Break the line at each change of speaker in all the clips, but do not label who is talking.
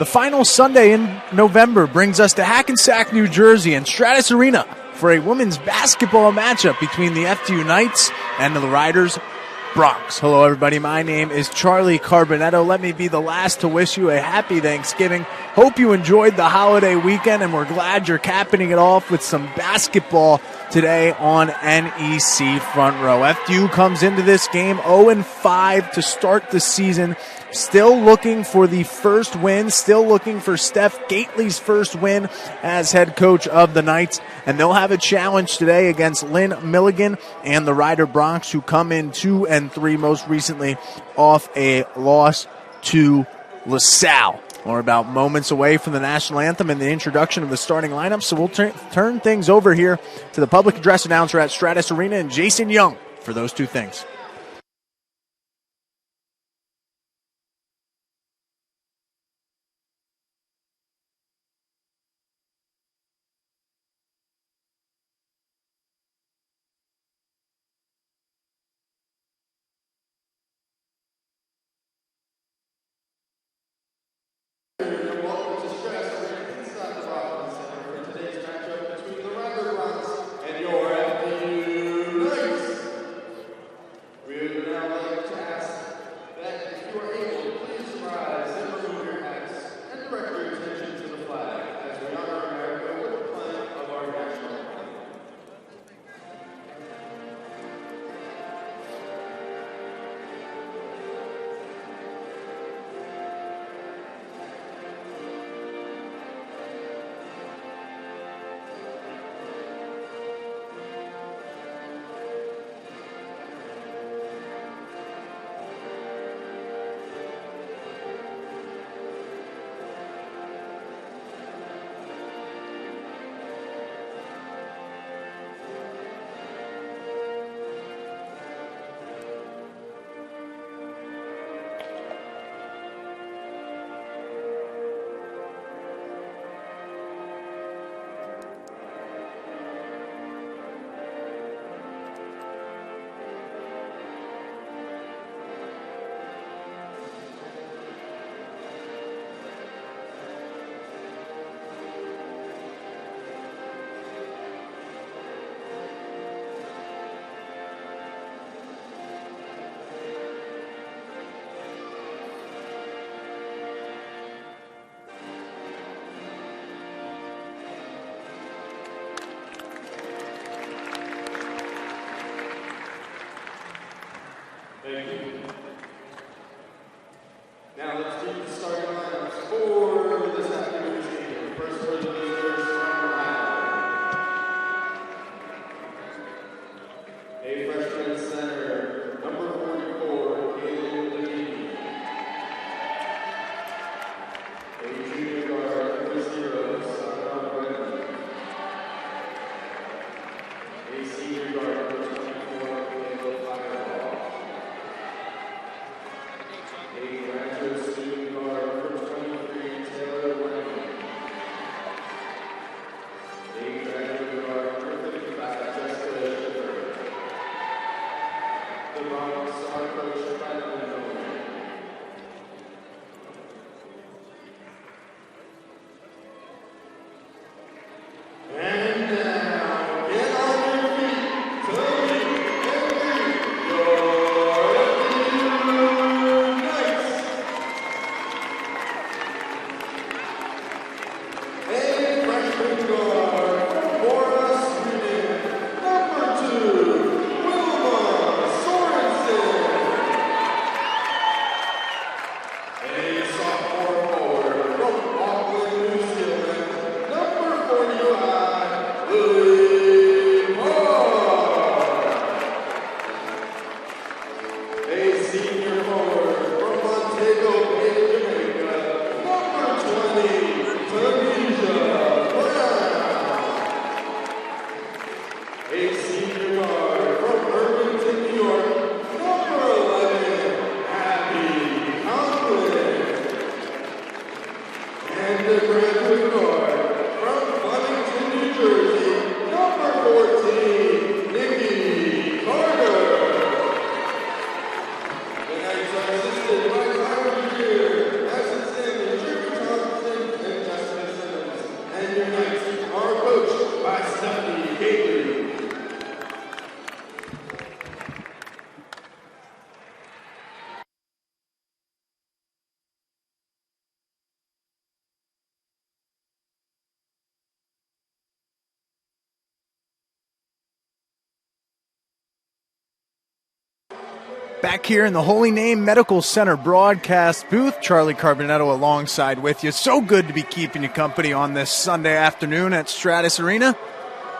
The final Sunday in November brings us to Hackensack, New Jersey, and Stratus Arena for a women's basketball matchup between the FDU Knights and the Riders Bronx. Hello, everybody. My name is Charlie Carbonetto. Let me be the last to wish you a happy Thanksgiving. Hope you enjoyed the holiday weekend, and we're glad you're capping it off with some basketball today on NEC Front Row. FDU comes into this game 0-5 to start the season. Still looking for the first win, still looking for Steph Gately's first win as head coach of the Knights. And they'll have a challenge today against Lynn Milligan and the Rider Bronx, who come in 2-3 most recently off a loss to LaSalle. We're about moments away from the national anthem and the introduction of the starting lineup, so we'll turn things over here to the public address announcer at Stratus Arena and Jason Young for those two things.
Thank you. Now let's do the starting lineups for this afternoon's game. First for the visitors from Ohio. A freshman center, number 44, Caleb Levine. A junior guard, number 0, Sakura Brennan. A senior guard, number 24, Caleb Firewall. A graduate student
Back here in the Holy Name Medical Center broadcast booth, Charlie Carbonetto alongside with you. So good to be keeping you company on this Sunday afternoon at Stratus Arena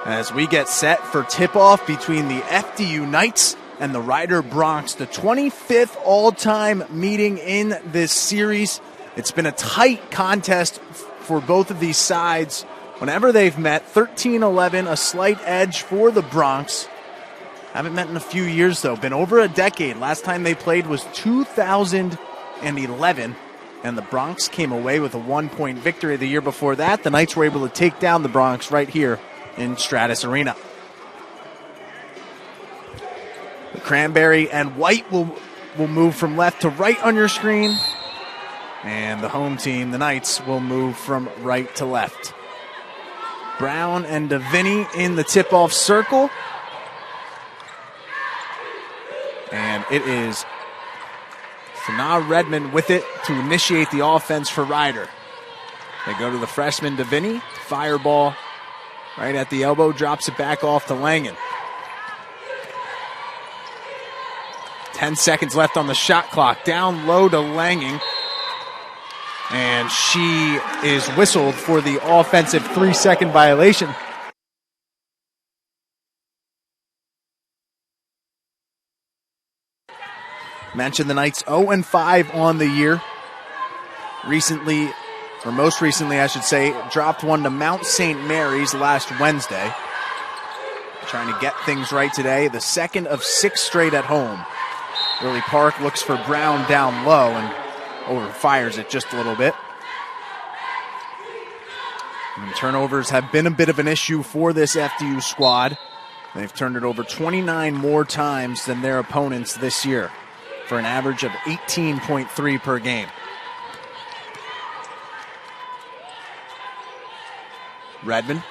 as we get set for tip-off between the FDU Knights and the Rider Broncs, the 25th all-time meeting in this series. It's been a tight contest for both of these sides. Whenever they've met, 13-11, a slight edge for the Broncs. Haven't met in a few years, though. Been over a decade. Last time they played was 2011, and the Broncs came away with a 1-point victory. The year before that, the Knights were able to take down the Broncs right here in Stratus Arena. The cranberry and white will move from left to right on your screen, and the home team, the Knights, will move from right to left. Brown and Davini in the tip-off circle. And it is Sanaa Redmond with it to initiate the offense for Rider. They go to the freshman Davini. Fireball right at the elbow. Drops it back off to Langen. 10 seconds left on the shot clock. Down low to Langen. And she is whistled for the offensive 3-second violation. Mentioned the Knights 0-5 on the year. Recently, or most recently I should say, dropped one to Mount St. Mary's last Wednesday. Trying to get things right today. The second of 6 straight at home. Lily Park looks for Brown down low and overfires it just a little bit. And turnovers have been a bit of an issue for this FDU squad. They've turned it over 29 more times than their opponents this year, for an average of 18.3 per game. Redmond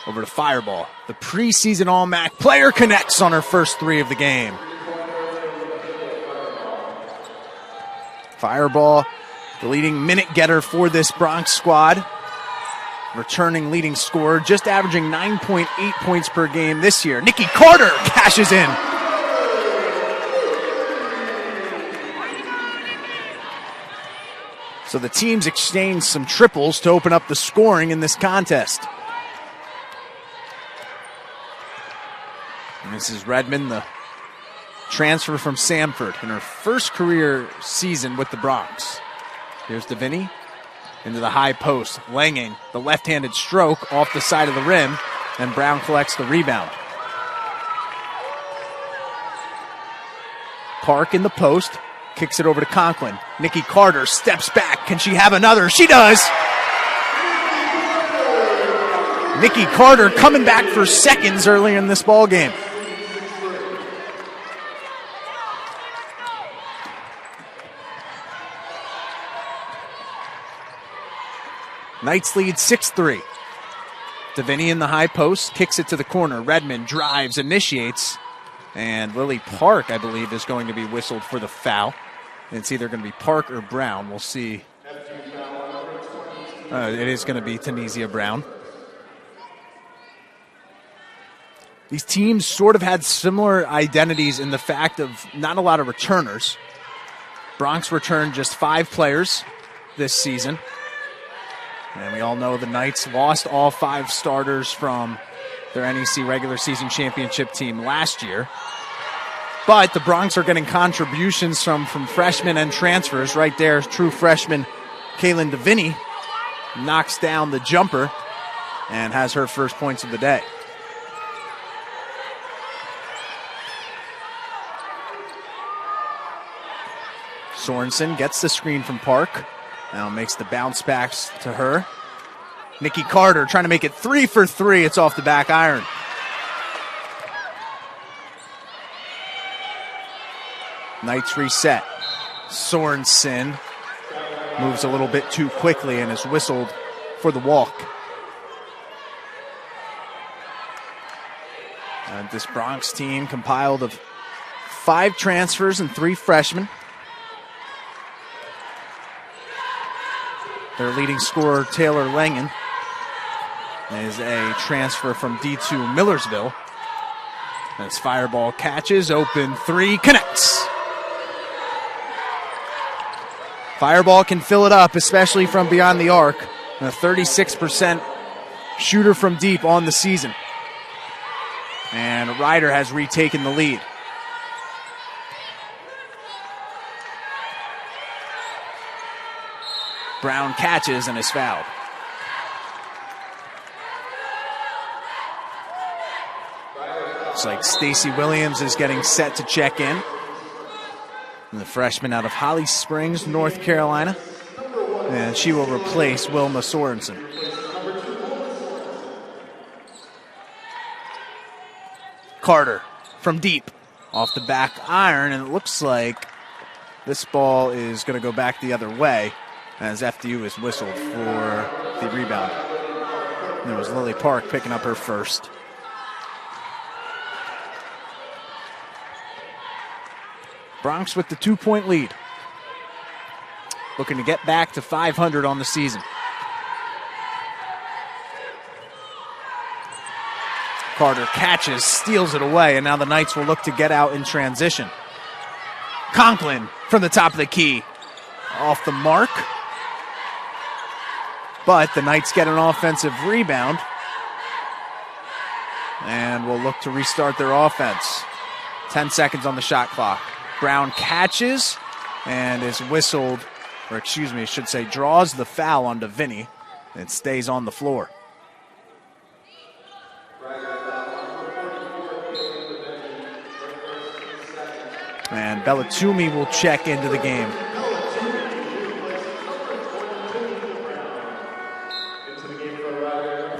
over to Fireball. The preseason All-MAC player connects on her first 3 of the game. Fireball, the leading minute getter for this Bronx squad. Returning leading scorer, just averaging 9.8 points per game this year. Nikki Carter cashes in. So the teams exchanged some triples to open up the scoring in this contest. And this is Redmond, the transfer from Samford in her first career season with the Broncs. Here's Davini into the high post. Langen, the left-handed stroke off the side of the rim, and Brown collects the rebound. Park in the post. Kicks it over to Conklin. Nikki Carter steps back. Can she have another? She does. Nikki Carter coming back for seconds earlier in this ball game. Knights lead 6-3. Davini in the high post. Kicks it to the corner. Redmond drives, initiates. And Lily Park, I believe, is going to be whistled for the foul. It's either going to be Park or Brown. We'll see. It is going to be Tunisia Brown. These teams sort of had similar identities in the fact of not a lot of returners. Bronx returned just 5 players this season. And we all know the Knights lost all 5 starters from their NEC regular season championship team last year. But the Broncs are getting contributions from freshmen and transfers. Right there, true freshman Kaylin Davini knocks down the jumper and has her first points of the day. Sorensen gets the screen from Park. Now makes the bounce backs to her. Nikki Carter trying to make it 3 for 3. It's off the back iron. Knights reset. Sorensen moves a little bit too quickly and is whistled for the walk. This Bronx team compiled of 5 transfers and 3 freshmen. Their leading scorer, Taylor Langen, is a transfer from D2 Millersville. As Fireball catches, open three, connects. Fireball can fill it up, especially from beyond the arc. A 36% shooter from deep on the season. And Ryder has retaken the lead. Brown catches and is fouled. Looks like Stacey Williams is getting set to check in. And the freshman out of Holly Springs, North Carolina. And she will replace Wilma Sorensen. Carter from deep off the back iron, and it looks like this ball is going to go back the other way as FDU is whistled for the rebound. And it was Lily Park picking up her first. Bronx with the 2-point lead. Looking to get back to 500 on the season. Carter catches, steals it away, and now the Knights will look to get out in transition. Conklin from the top of the key. Off the mark. But the Knights get an offensive rebound. And will look to restart their offense. 10 seconds on the shot clock. Brown catches and is whistled, or excuse me, I should say draws the foul onto Vinny. It stays on the floor. And Bellatumi will check into the game.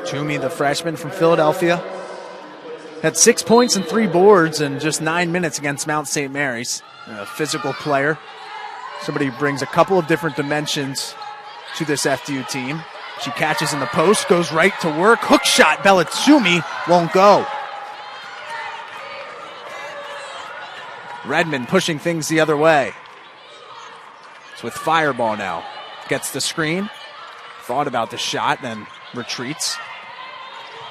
Toomey, the freshman from Philadelphia, had 6 points and 3 boards in just 9 minutes against Mount St. Mary's. A physical player. Somebody who brings a couple of different dimensions to this FDU team. She catches in the post, goes right to work. Hook shot, Bellatumi won't go. Redmond pushing things the other way. It's with Fireball now. Gets the screen. Thought about the shot, then retreats.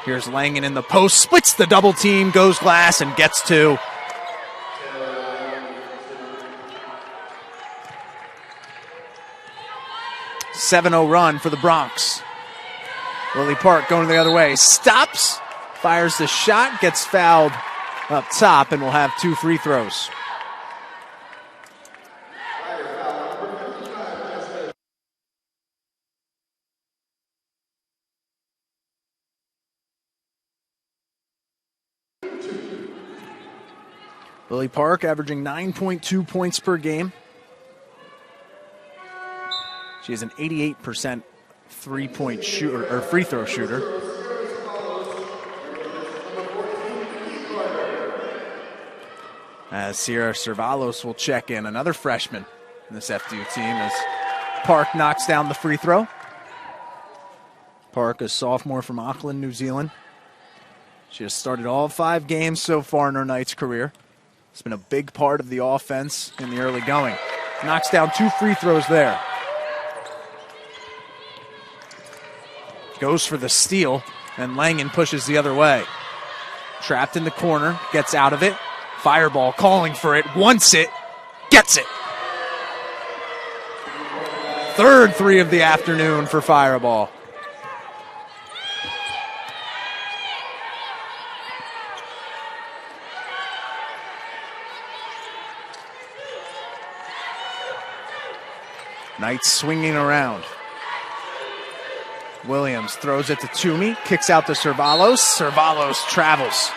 Here's Langen in the post, splits the double team, goes glass, and gets two. .70 run for the Bronx. Lily Park going the other way. Stops, fires the shot, gets fouled up top, and will have 2 free throws. Lily Park averaging 9.2 points per game. She is an 88% three-point shooter or free throw shooter. As Sierra Cervalos will check in, another freshman in this FDU team, as Park knocks down the free throw. Park, a sophomore from Auckland, New Zealand. She has started all 5 games so far in her Knights career. It's been a big part of the offense in the early going. Knocks down 2 free throws there. Goes for the steal, and Langen pushes the other way. Trapped in the corner, gets out of it. Fireball calling for it, wants it, gets it. 3rd 3 of the afternoon for Fireball. Knights swinging around. Williams throws it to Toomey, kicks out to Cervalos. Cervalos travels.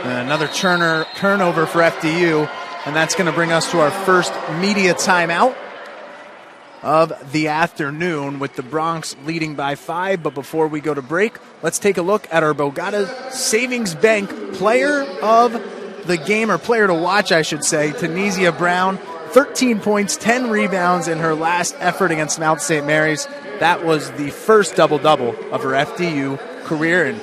And another turnover for FDU, and that's going to bring us to our first media timeout of the afternoon, with the Bronx leading by 5. But before we go to break, let's take a look at our Bogata Savings Bank player of the game, or player to watch, I should say, Tunisia Brown. 13 points, 10 rebounds in her last effort against Mount St. Mary's. That was the first double-double of her FDU career, and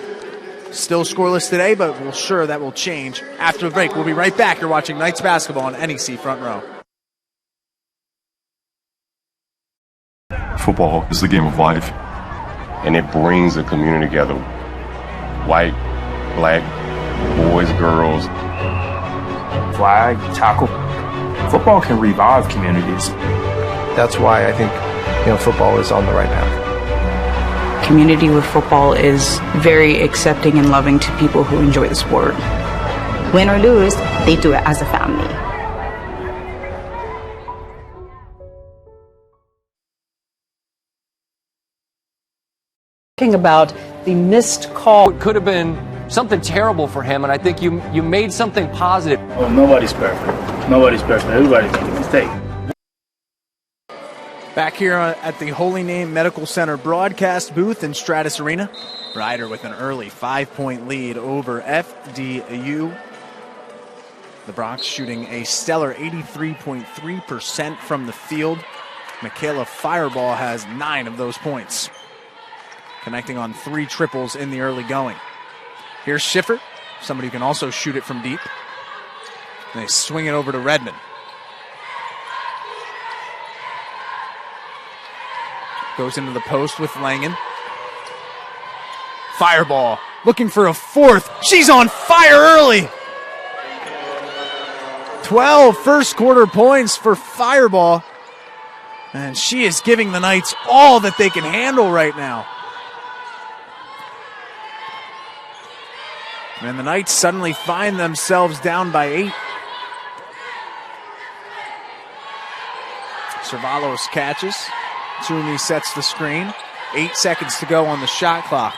still scoreless today, but we're sure that will change after the break. We'll be right back. You're watching Knights basketball on NEC Front Row.
Football is the game of life, and it brings a community together. White, black, boys, girls.
Flag, tackle. Football can revive communities.
That's why I think, football is on the right path.
Community with football is very accepting and loving to people who enjoy the sport.
Win or lose, they do it as a family.
Talking about the missed call.
It could have been something terrible for him, and I think you made something positive.
Oh, nobody's perfect. Nobody's perfect. Everybody makes a mistake.
Back here at the Holy Name Medical Center broadcast booth in Stratus Arena, Rider with an early 5-point lead over FDU. The Bronx shooting a stellar 83.3% from the field. Michaela Fireball has 9 of those points, connecting on 3 triples in the early going. Here's Schiffer, somebody who can also shoot it from deep. And they swing it over to Redmond. Goes into the post with Langen. Fireball looking for a 4th. She's on fire early. 12 first quarter points for Fireball. And she is giving the Knights all that they can handle right now. And the Knights suddenly find themselves down by 8. Cervalos catches. Toomey sets the screen. 8 seconds to go on the shot clock.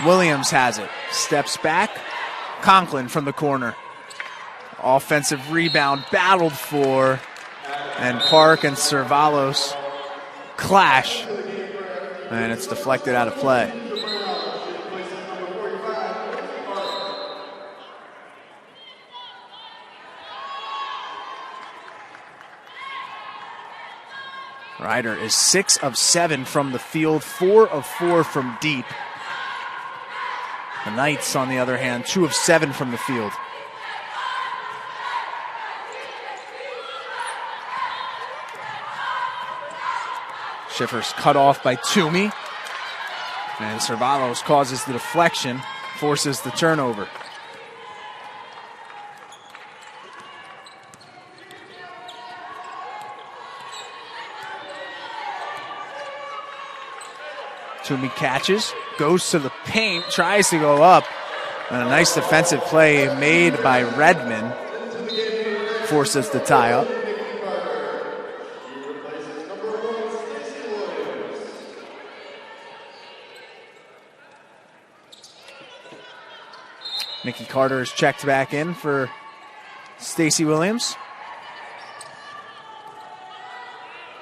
Williams has it. Steps back. Conklin from the corner. Offensive rebound battled for. And Park and Cervalos clash. And it's deflected out of play. Rider is 6 of 7 from the field, 4 of 4 from deep. The Knights, on the other hand, 2 of 7 from the field. Schiffer's cut off by Toomey. And Cervalos causes the deflection, forces the turnover. Toomey catches, goes to the paint, tries to go up. And a nice defensive play made by Redmond forces the tie up. Nikki Carter is checked back in for Stacey Williams.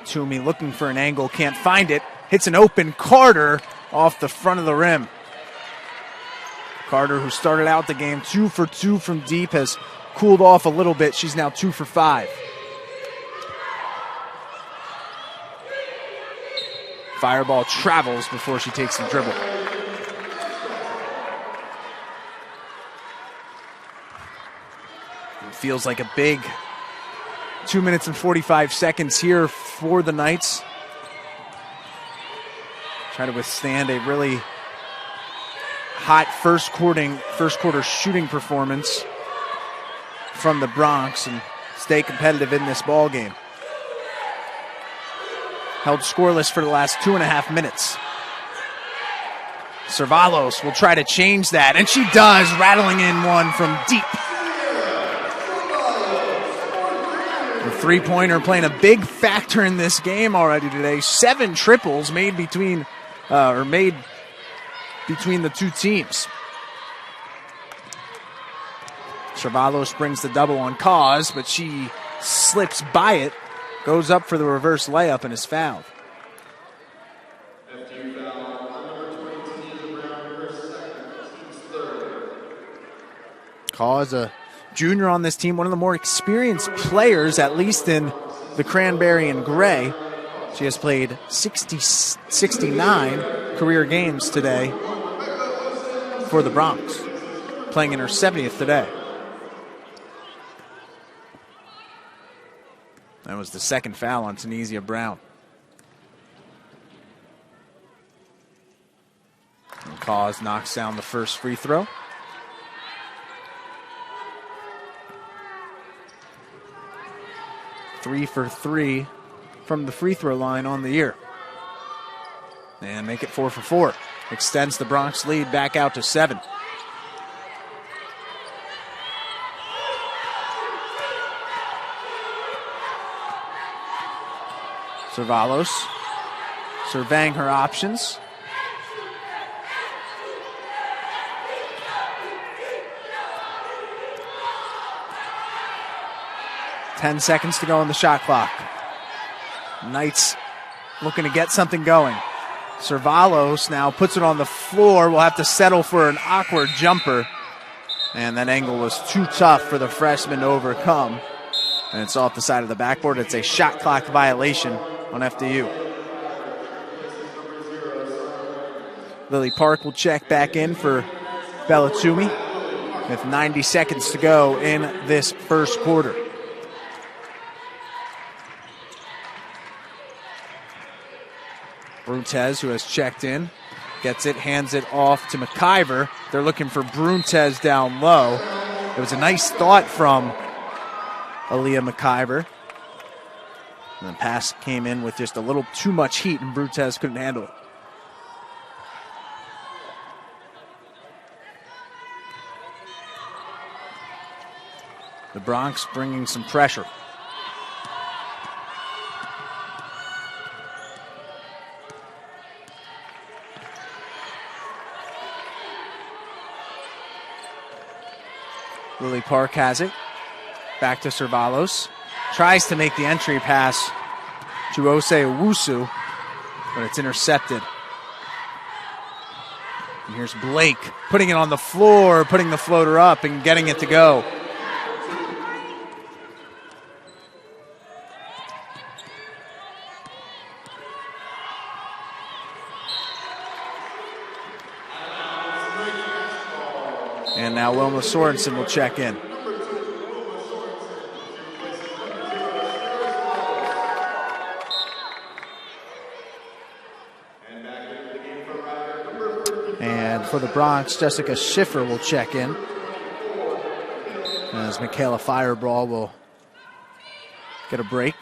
Toomey looking for an angle, can't find it. Hits an open Carter off the front of the rim. Carter, who started out the game 2 for 2 from deep, has cooled off a little bit. She's now 2 for 5. Fireball travels before she takes the dribble. It feels like a big 2 minutes and 45 seconds here for the Knights. Try to withstand a really hot first quarter shooting performance from the Bronx and stay competitive in this ball game. Held scoreless for the last 2.5 minutes. Cervalos will try to change that, and she does, rattling in one from deep. The three-pointer playing a big factor in this game already today. 7 triples made between the two teams. Cervalos brings the double on cause, but she slips by it, goes up for the reverse layup, and is fouled. Cause, a junior on this team, one of the more experienced players, at least in the cranberry and gray. She has played 69 career games today for the Bronx, playing in her 70th today. That was the second foul on Tunisia Brown. And Cause knocks down the first free throw. 3 for 3 from the free throw line on the year. And make it 4 for 4. Extends the Bronx lead back out to 7. Servalos surveying her options. Ten seconds to go on the shot clock. Knights looking to get something going. Servalos now puts it on the floor. Will have to settle for an awkward jumper. And that angle was too tough for the freshman to overcome. And it's off the side of the backboard. It's a shot clock violation on FDU. Lily Park will check back in for Bellatumi with 90 seconds to go in this first quarter. Bruntes, who has checked in, gets it, hands it off to McIver. They're looking for Bruntes down low. It was a nice thought from Aaliyah McIver. And the pass came in with just a little too much heat, and Bruntes couldn't handle it. The Bronx bringing some pressure. Lily Park has it. Back to Servalos. Tries to make the entry pass to Ose Owusu, but it's intercepted. And here's Blake putting it on the floor, putting the floater up and getting it to go. And now Wilma Sorensen will check in. And for the Bronx, Jessica Schiffer will check in, as Michaela Firebrawl will get a break.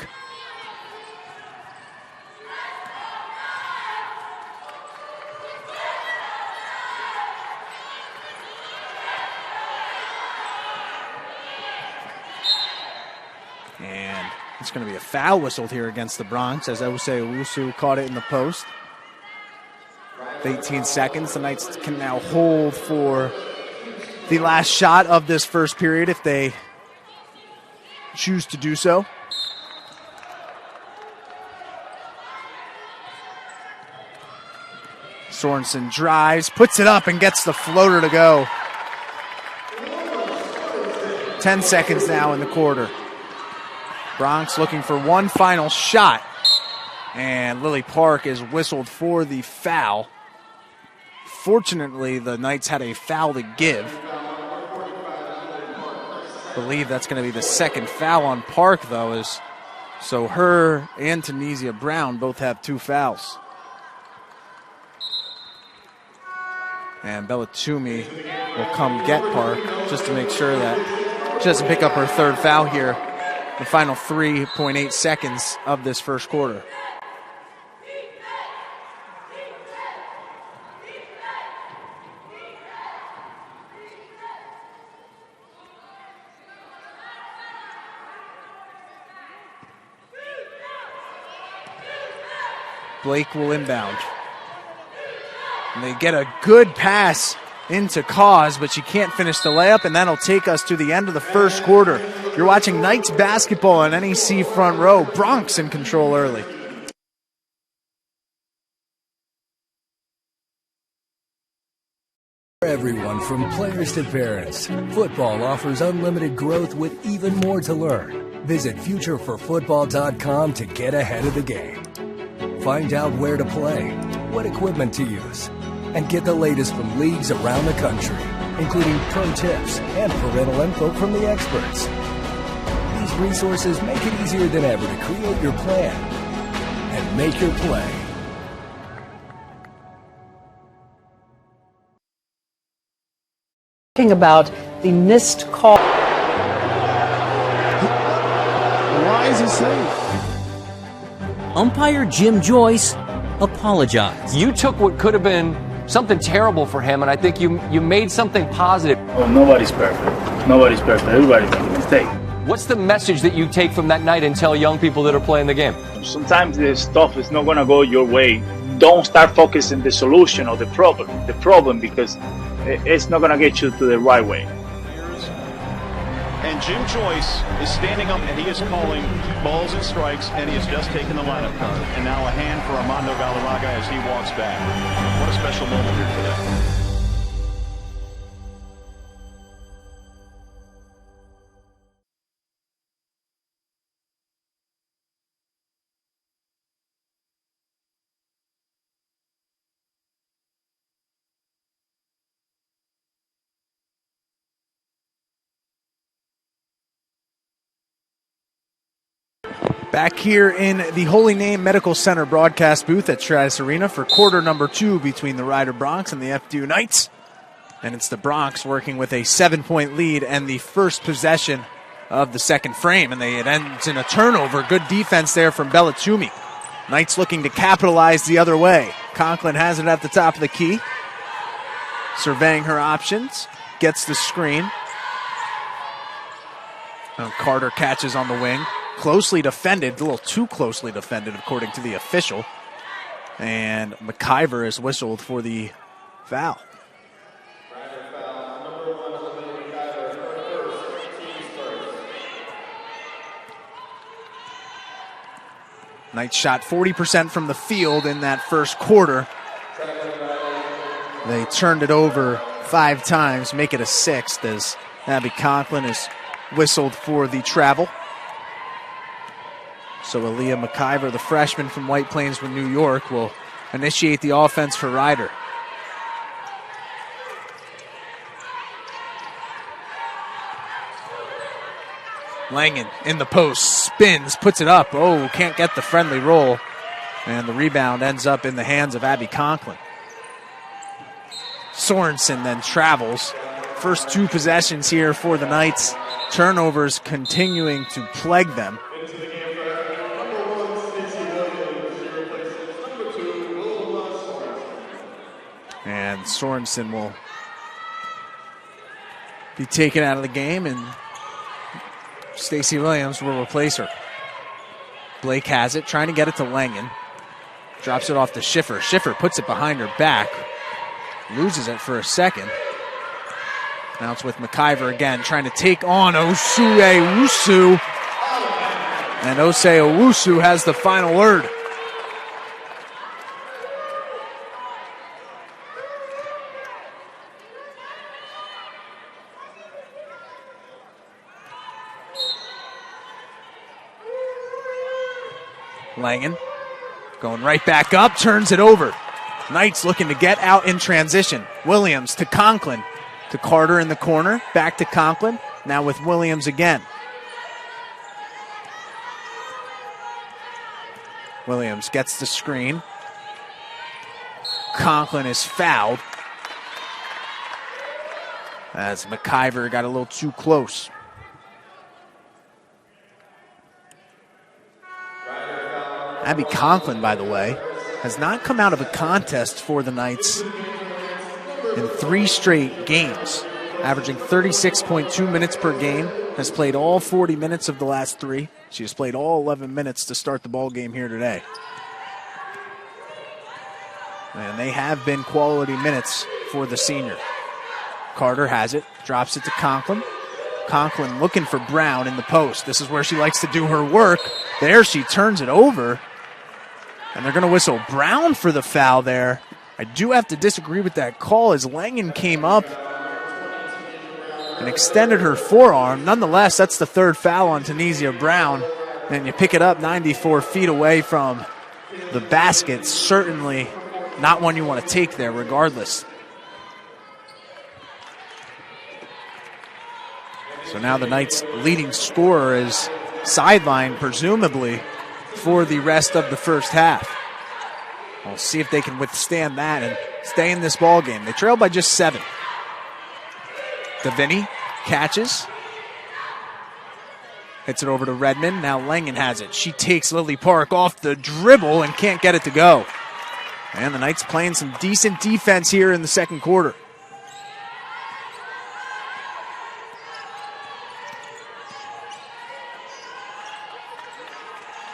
And it's going to be a foul whistled here against the Bronx as Ose Owusu caught it in the post. 18 seconds. The Knights can now hold for the last shot of this first period if they choose to do so. Sorensen drives, puts it up, and gets the floater to go. 10 seconds now in the quarter. Bronx looking for one final shot. And Lily Park is whistled for the foul. Fortunately, the Knights had a foul to give. I believe that's going to be the second foul on Park, though, so her and Tunisia Brown both have 2 fouls. And Bellatumi will come get Park just to make sure that she doesn't pick up her 3rd foul here. The final 3.8 seconds of this first quarter. Blake will inbound. And they get a good pass into Cause, but she can't finish the layup, and that'll take us to the end of the first quarter. You're watching Knights basketball on NEC Front Row. Bronx in control early.
For everyone from players to parents, football offers unlimited growth with even more to learn. Visit futureforfootball.com to get ahead of the game. Find out where to play, what equipment to use, and get the latest from leagues around the country, including pro tips and parental info from the experts. These resources make it easier than ever to create your plan and make your play.
Talking about the missed call.
Why is he saying?
Umpire Jim Joyce apologized.
You took what could have been something terrible for him, and I think you made something positive.
Oh, nobody's perfect. Nobody's perfect. Everybody's making a mistake.
What's the message that you take from that night and tell young people that are playing the game?
Sometimes this stuff is not going to go your way. Don't start focusing the solution or the problem because it's not going to get you to the right way.
And Jim Joyce is standing up and he is calling balls and strikes, and he has just taken the lineup card. And now a hand for Armando Galarraga as he walks back. What a special moment here today.
Back here in the Holy Name Medical Center broadcast booth at Stratus Arena for quarter number 2 between the Rider Broncs and the FDU Knights. And it's the Broncs working with a 7-point lead and the first possession of the second frame. And it ends in a turnover. Good defense there from Bellatumi. Knights looking to capitalize the other way. Conklin has it at the top of the key. Surveying her options. Gets the screen. And Carter catches on the wing. Closely defended, a little too closely defended according to the official. And McIver is whistled for the foul. Knights shot 40% from the field in that first quarter. They turned it over 5 times, make it a 6th as Abby Conklin is whistled for the travel. So Aaliyah McIver, the freshman from White Plains, New York, will initiate the offense for Ryder. Langen in the post, spins, puts it up. Oh, can't get the friendly roll. And the rebound ends up in the hands of Abby Conklin. Sorensen then travels. First 2 possessions here for the Knights. Turnovers continuing to plague them. And Sorensen will be taken out of the game, and Stacey Williams will replace her. Blake has it, trying to get it to Langen. Drops it off to Schiffer. Schiffer puts it behind her back. Loses it for a second. Now it's with McIver again, trying to take on Osue Owusu. And Osei Owusu has the final word. Langen going right back up, turns it over. Knights looking to get out in transition. Williams to Conklin, to Carter in the corner, back to Conklin, now with Williams again. Williams gets the screen. Conklin is fouled as McIver got a little too close. Abby Conklin, by the way, has not come out of a contest for the Knights in 3 straight games, averaging 36.2 minutes per game, has played all 40 minutes of the last 3. She has played all 11 minutes to start the ball game here today. And they have been quality minutes for the senior. Carter has it, drops it to Conklin. Conklin looking for Brown in the post. This is where she likes to do her work. There she turns it over. And they're going to whistle Brown for the foul there. I do have to disagree with that call as Langen came up and extended her forearm. Nonetheless, that's the 3rd foul on Tunisia Brown. And you pick it up 94 feet away from the basket. Certainly not one you want to take there regardless. So now the Knights' leading scorer is sidelined, presumably, for the rest of the first half. We'll see if they can withstand that and stay in this ball game. They trail by just 7. Davini catches. Hits it over to Redmond. Now Langen has it. She takes Lily Park off the dribble and can't get it to go. And the Knights playing some decent defense here in the second quarter.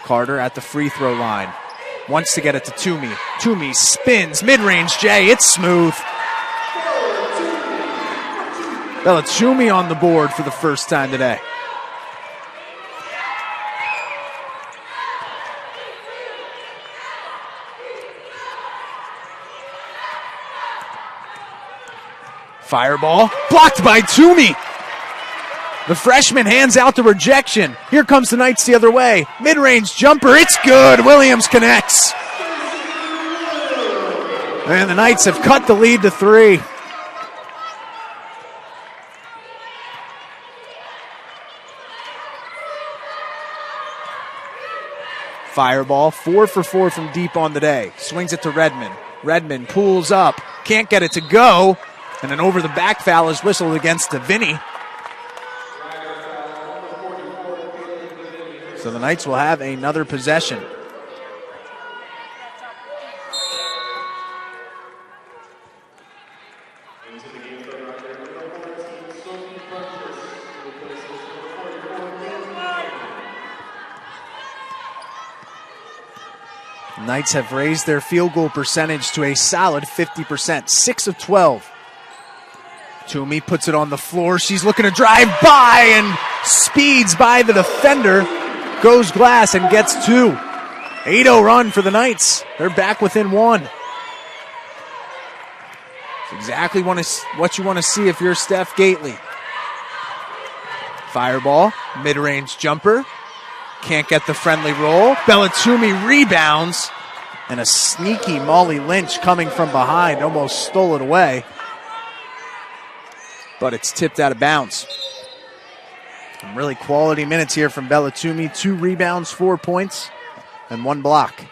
Carter at the free throw line. Wants to get it to Toomey. Toomey spins. Mid-range J. It's smooth. Toomey on the board for the first time today. Fireball blocked by Toomey. The freshman hands out the rejection. Here comes the Knights the other way. Mid-range jumper, it's good. Williams connects. And the Knights have cut the lead to 3. Fireball, 4 for 4 from deep on the day. Swings it to Redmond. Redmond pulls up, can't get it to go. And an over the back foul is whistled against Vinny. So the Knights will have another possession. Knights have raised their field goal percentage to a solid 50%, 6 of 12. Toomey puts it on the floor. She's looking to drive by and speeds by the defender. Goes glass and gets 2. 8-0 run for the Knights. They're back within 1. It's exactly what you want to see if you're Steph Gately. Fireball, mid-range jumper. Can't get the friendly roll. Toomey rebounds. And a sneaky Molly Lynch coming from behind. Almost stole it away. But it's tipped out of bounds. Some really quality minutes here from Toomey. 2 rebounds, 4 points, and 1 block.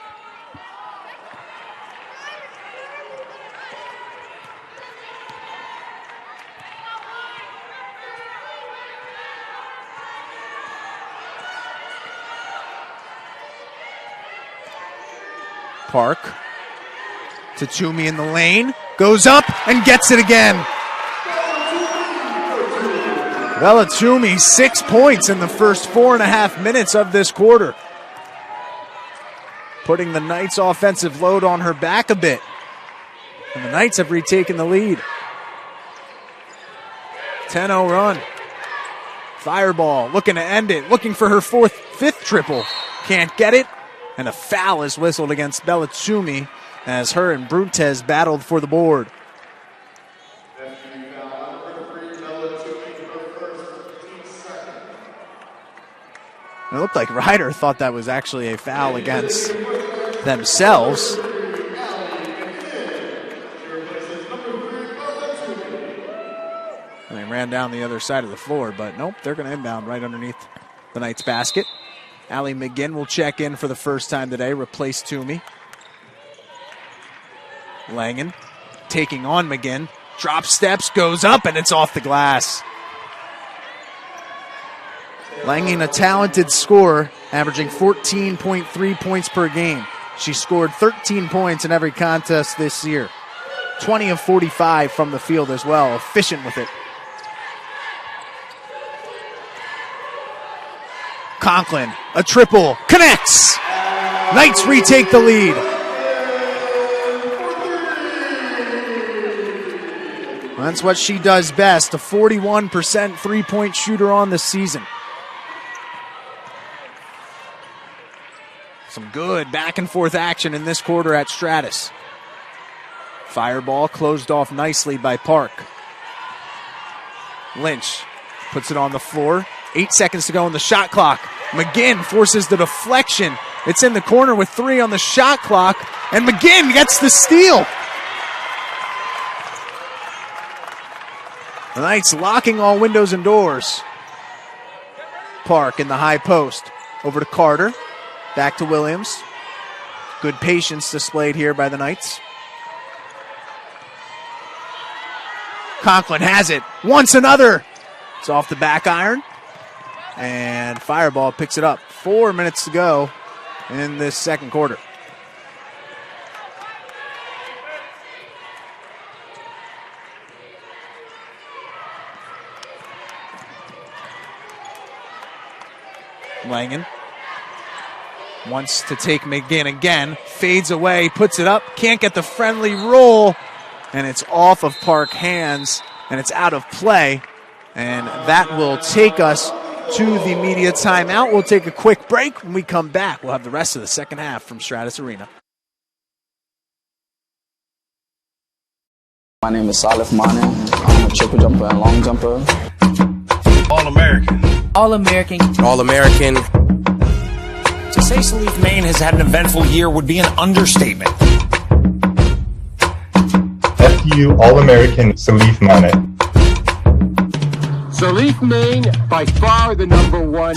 Park to Toomey in the lane. Goes up and gets it again. Toomey, 6 points in the first 4.5 minutes of this quarter. Putting the Knights' offensive load on her back a bit. And the Knights have retaken the lead. 10-0 run. Fireball looking to end it. Looking for her 5th triple. Can't get it. And a foul is whistled against Toomey as her and Brutes battled for the board. It looked like Ryder thought that was actually a foul against themselves. And they ran down the other side of the floor, but nope, they're going to inbound right underneath the Knights basket. Allie McGinn will check in for the first time today, replace Toomey. Langen taking on McGinn. Drop steps, goes up, and it's off the glass. Langen, a talented scorer, averaging 14.3 points per game. She scored 13 points in every contest this year. 20 of 45 from the field as well, efficient with it. Conklin, a triple, connects! Knights retake the lead. That's what she does best, a 41% three-point shooter on the season. Some good back-and-forth action in this quarter at Stratus. Fireball closed off nicely by Park. Lynch puts it on the floor. 8 seconds to go on the shot clock. McGinn forces the deflection. It's in the corner with 3 on the shot clock, and McGinn gets the steal. The Knights locking all windows and doors. Park in the high post. Over to Carter. Back to Williams. Good patience displayed here by the Knights. Conklin has it. Wants another. It's off the back iron. and Fireball picks it up. 4 minutes to go in this second quarter. Langen wants to take McGinn again, fades away, puts it up, can't get the friendly roll, and it's off of Park hands, and it's out of play, and that will take us to the media timeout. We'll take a quick break. When we come back, we'll have the rest of the second half from Stratus Arena.
My name is Salif Mane. I'm a triple jumper and long jumper.
All-American.
All-American.
All-American. To say Salif Maine has had an eventful year would be an understatement.
FU All-American Salif Mane.
Salif Maine, by far the number one.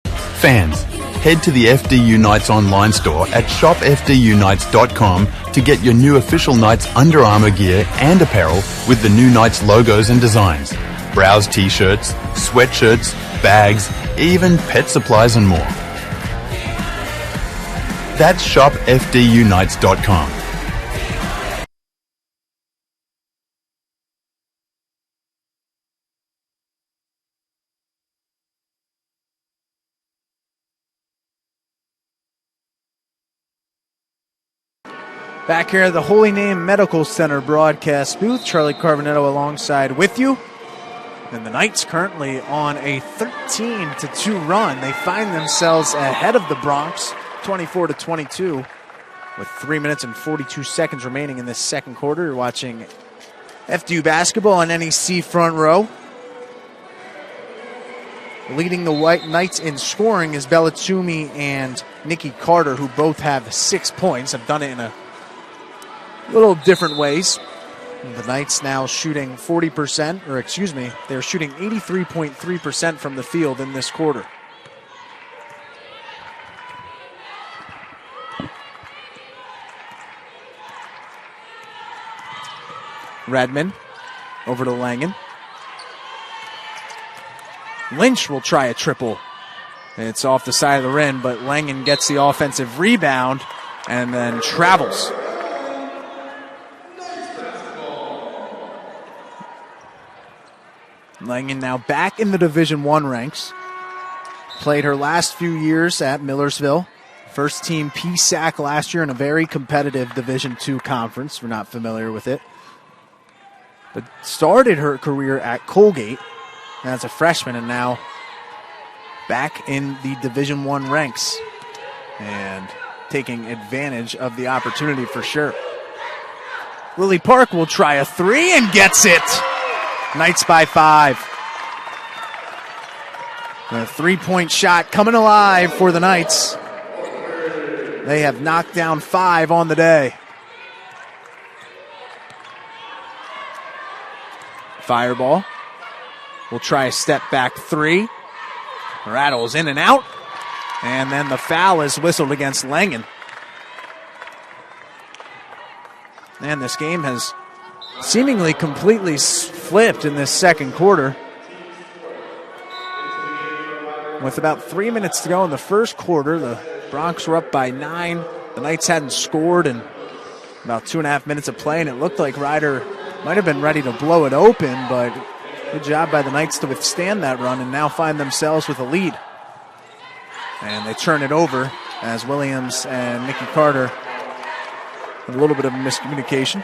Fans, head to the FDU Knights online store at shopfdunites.com to get your new official Knights Under Armour gear and apparel with the new Knights logos and designs. Browse t-shirts, sweatshirts, bags, even pet supplies and more. That's shopfdunites.com.
Back here at the Holy Name Medical Center broadcast booth, Charlie Carvanetto alongside with you. And the Knights currently on a 13-2 run. They find themselves ahead of the Bronx, 24-22, with 3 minutes and 42 seconds remaining in this second quarter. You're watching FDU basketball on NEC Front Row. Leading the White Knights in scoring is Bellatumi and Nikki Carter, who both have 6 points. Have done it in a little different ways. The Knights now shooting 40%, or excuse me, they're shooting 83.3% from the field in this quarter. Redmond over to Langen. Lynch will try a triple. It's off the side of the rim, but Langen gets the offensive rebound and then travels. Langen now back in the Division I ranks. Played her last few years at Millersville. First team PSAC last year in a very competitive Division II conference. We're not familiar with it. But started her career at Colgate as a freshman and now back in the Division I ranks and taking advantage of the opportunity for sure. Lily Park will try a three and gets it. Knights by 5. A 3-point shot coming alive for the Knights. They have knocked down 5 on the day. Fireball will try a step back 3. Rattles in and out. And then the foul is whistled against Langen. And this game has seemingly completely flipped in this second quarter. With about 3 minutes to go in the first quarter, the Bronx were up by 9. The Knights hadn't scored in about 2.5 minutes of play, and it looked like Ryder might have been ready to blow it open, but good job by the Knights to withstand that run and now find themselves with a lead. And they turn it over as Williams and Nikki Carter have a little bit of miscommunication.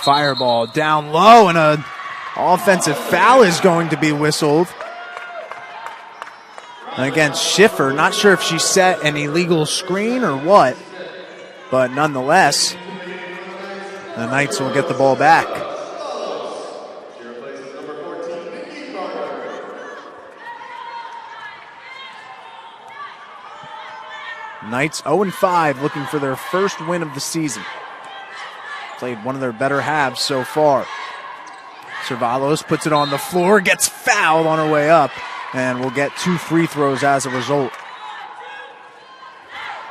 Fireball down low, and an offensive foul is going to be whistled against Schiffer. Not sure if she set an illegal screen or what, but nonetheless, the Knights will get the ball back. Knights 0-5, looking for their first win of the season. Played one of their better halves so far. Cervalos puts it on the floor, gets fouled on her way up, and will get 2 free throws as a result.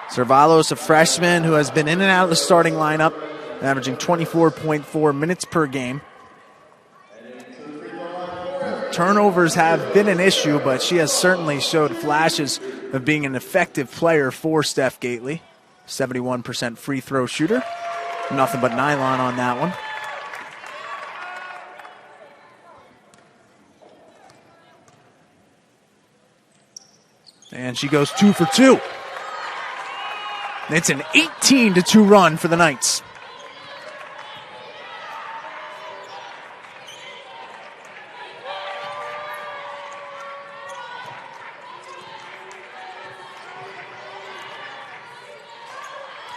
Cervalos, a freshman who has been in and out of the starting lineup, averaging 24.4 minutes per game. Turnovers have been an issue, but she has certainly showed flashes of being an effective player for Steph Gately. 71% free throw shooter. Nothing but nylon on that one. And she goes 2 for 2. It's an 18-2 run for the Knights.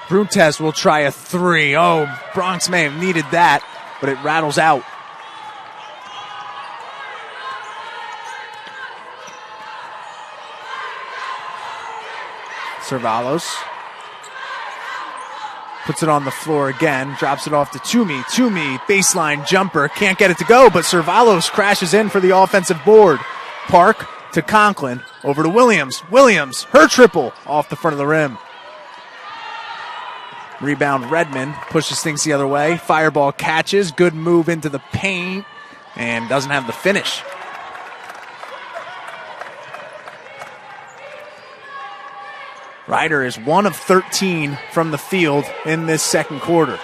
Brutes will try a 3. Oh, Bronx may have needed that, but it rattles out. Cervalos puts it on the floor again, drops it off to Toomey. Toomey, baseline jumper, can't get it to go, but Cervalos crashes in for the offensive board. Park to Conklin, over to Williams. Williams, her triple, off the front of the rim. Rebound Redmond, pushes things the other way. Fireball catches, good move into the paint, and doesn't have the finish. Ryder is 1 of 13 from the field in this second quarter.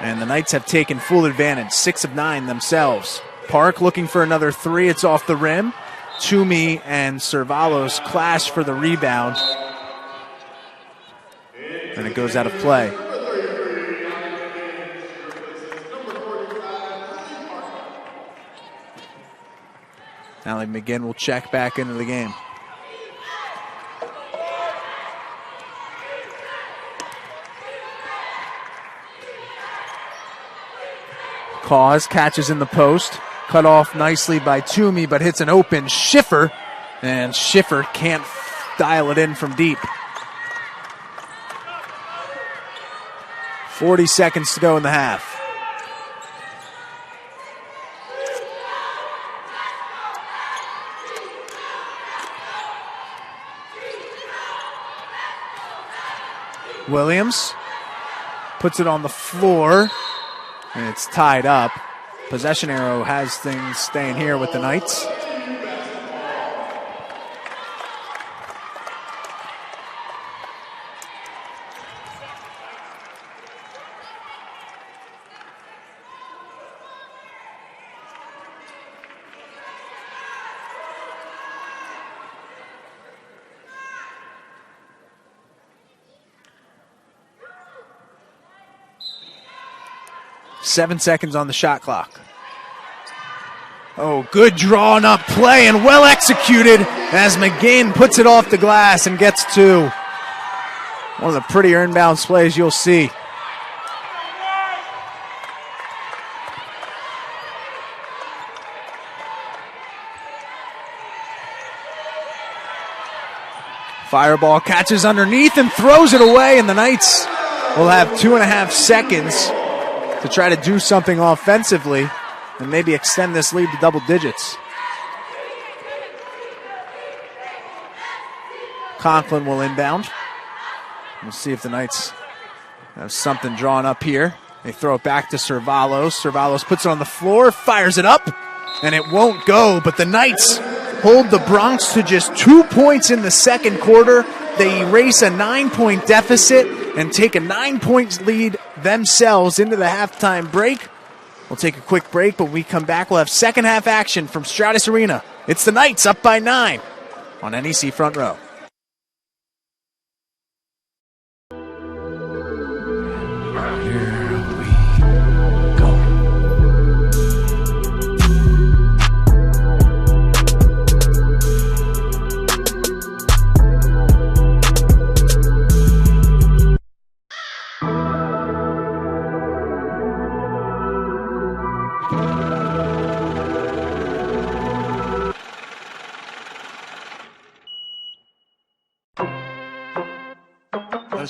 And the Knights have taken full advantage, 6 of 9 themselves. Park looking for another 3, it's off the rim. Toomey and Cervalos clash for the rebound. And it goes out of play. Allie McGinn will check back into the game. Cause catches in the post. Cut off nicely by Toomey, but hits an open Schiffer. And Schiffer can't dial it in from deep. 40 seconds to go in the half. Williams puts it on the floor, and it's tied up. Possession arrow has things staying here with the Knights. Seven seconds on the shot clock. Oh, good drawn up play and well executed as McGinn puts it off the glass and gets 2. One of the prettier inbounds plays you'll see. Fireball catches underneath and throws it away, and the Knights will have 2.5 seconds to try to do something offensively and maybe extend this lead to double digits. Conklin will inbound. We'll see if the Knights have something drawn up here. They throw it back to Cervalos. Cervalos puts it on the floor, fires it up, and it won't go, but the Knights hold the Bronx to just 2 points in the second quarter. They erase a 9-point deficit and take a 9-point lead themselves into the halftime break. We'll take a quick break, but when we come back, we'll have second half action from Stratus Arena. It's the Knights up by 9 on NEC Front Row.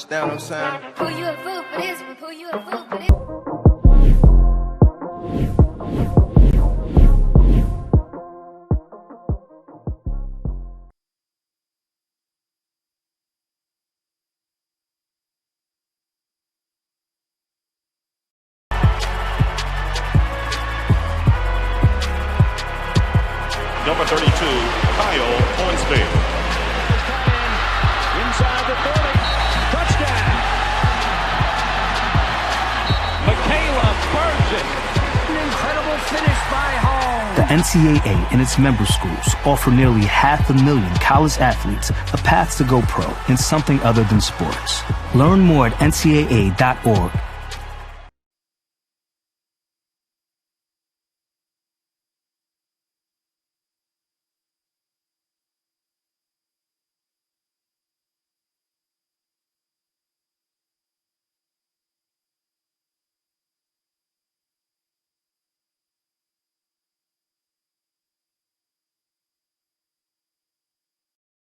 understand what I'm saying?
Who you a fool for this one? Who you a fool for this?
Number 32, Kyle Hornsby.
Inside the 30. Touchdown. Michaela burns it. An incredible finish by Hall.
The NCAA and its member schools offer nearly 500,000 college athletes a path to go pro in something other than sports. Learn more at ncaa.org.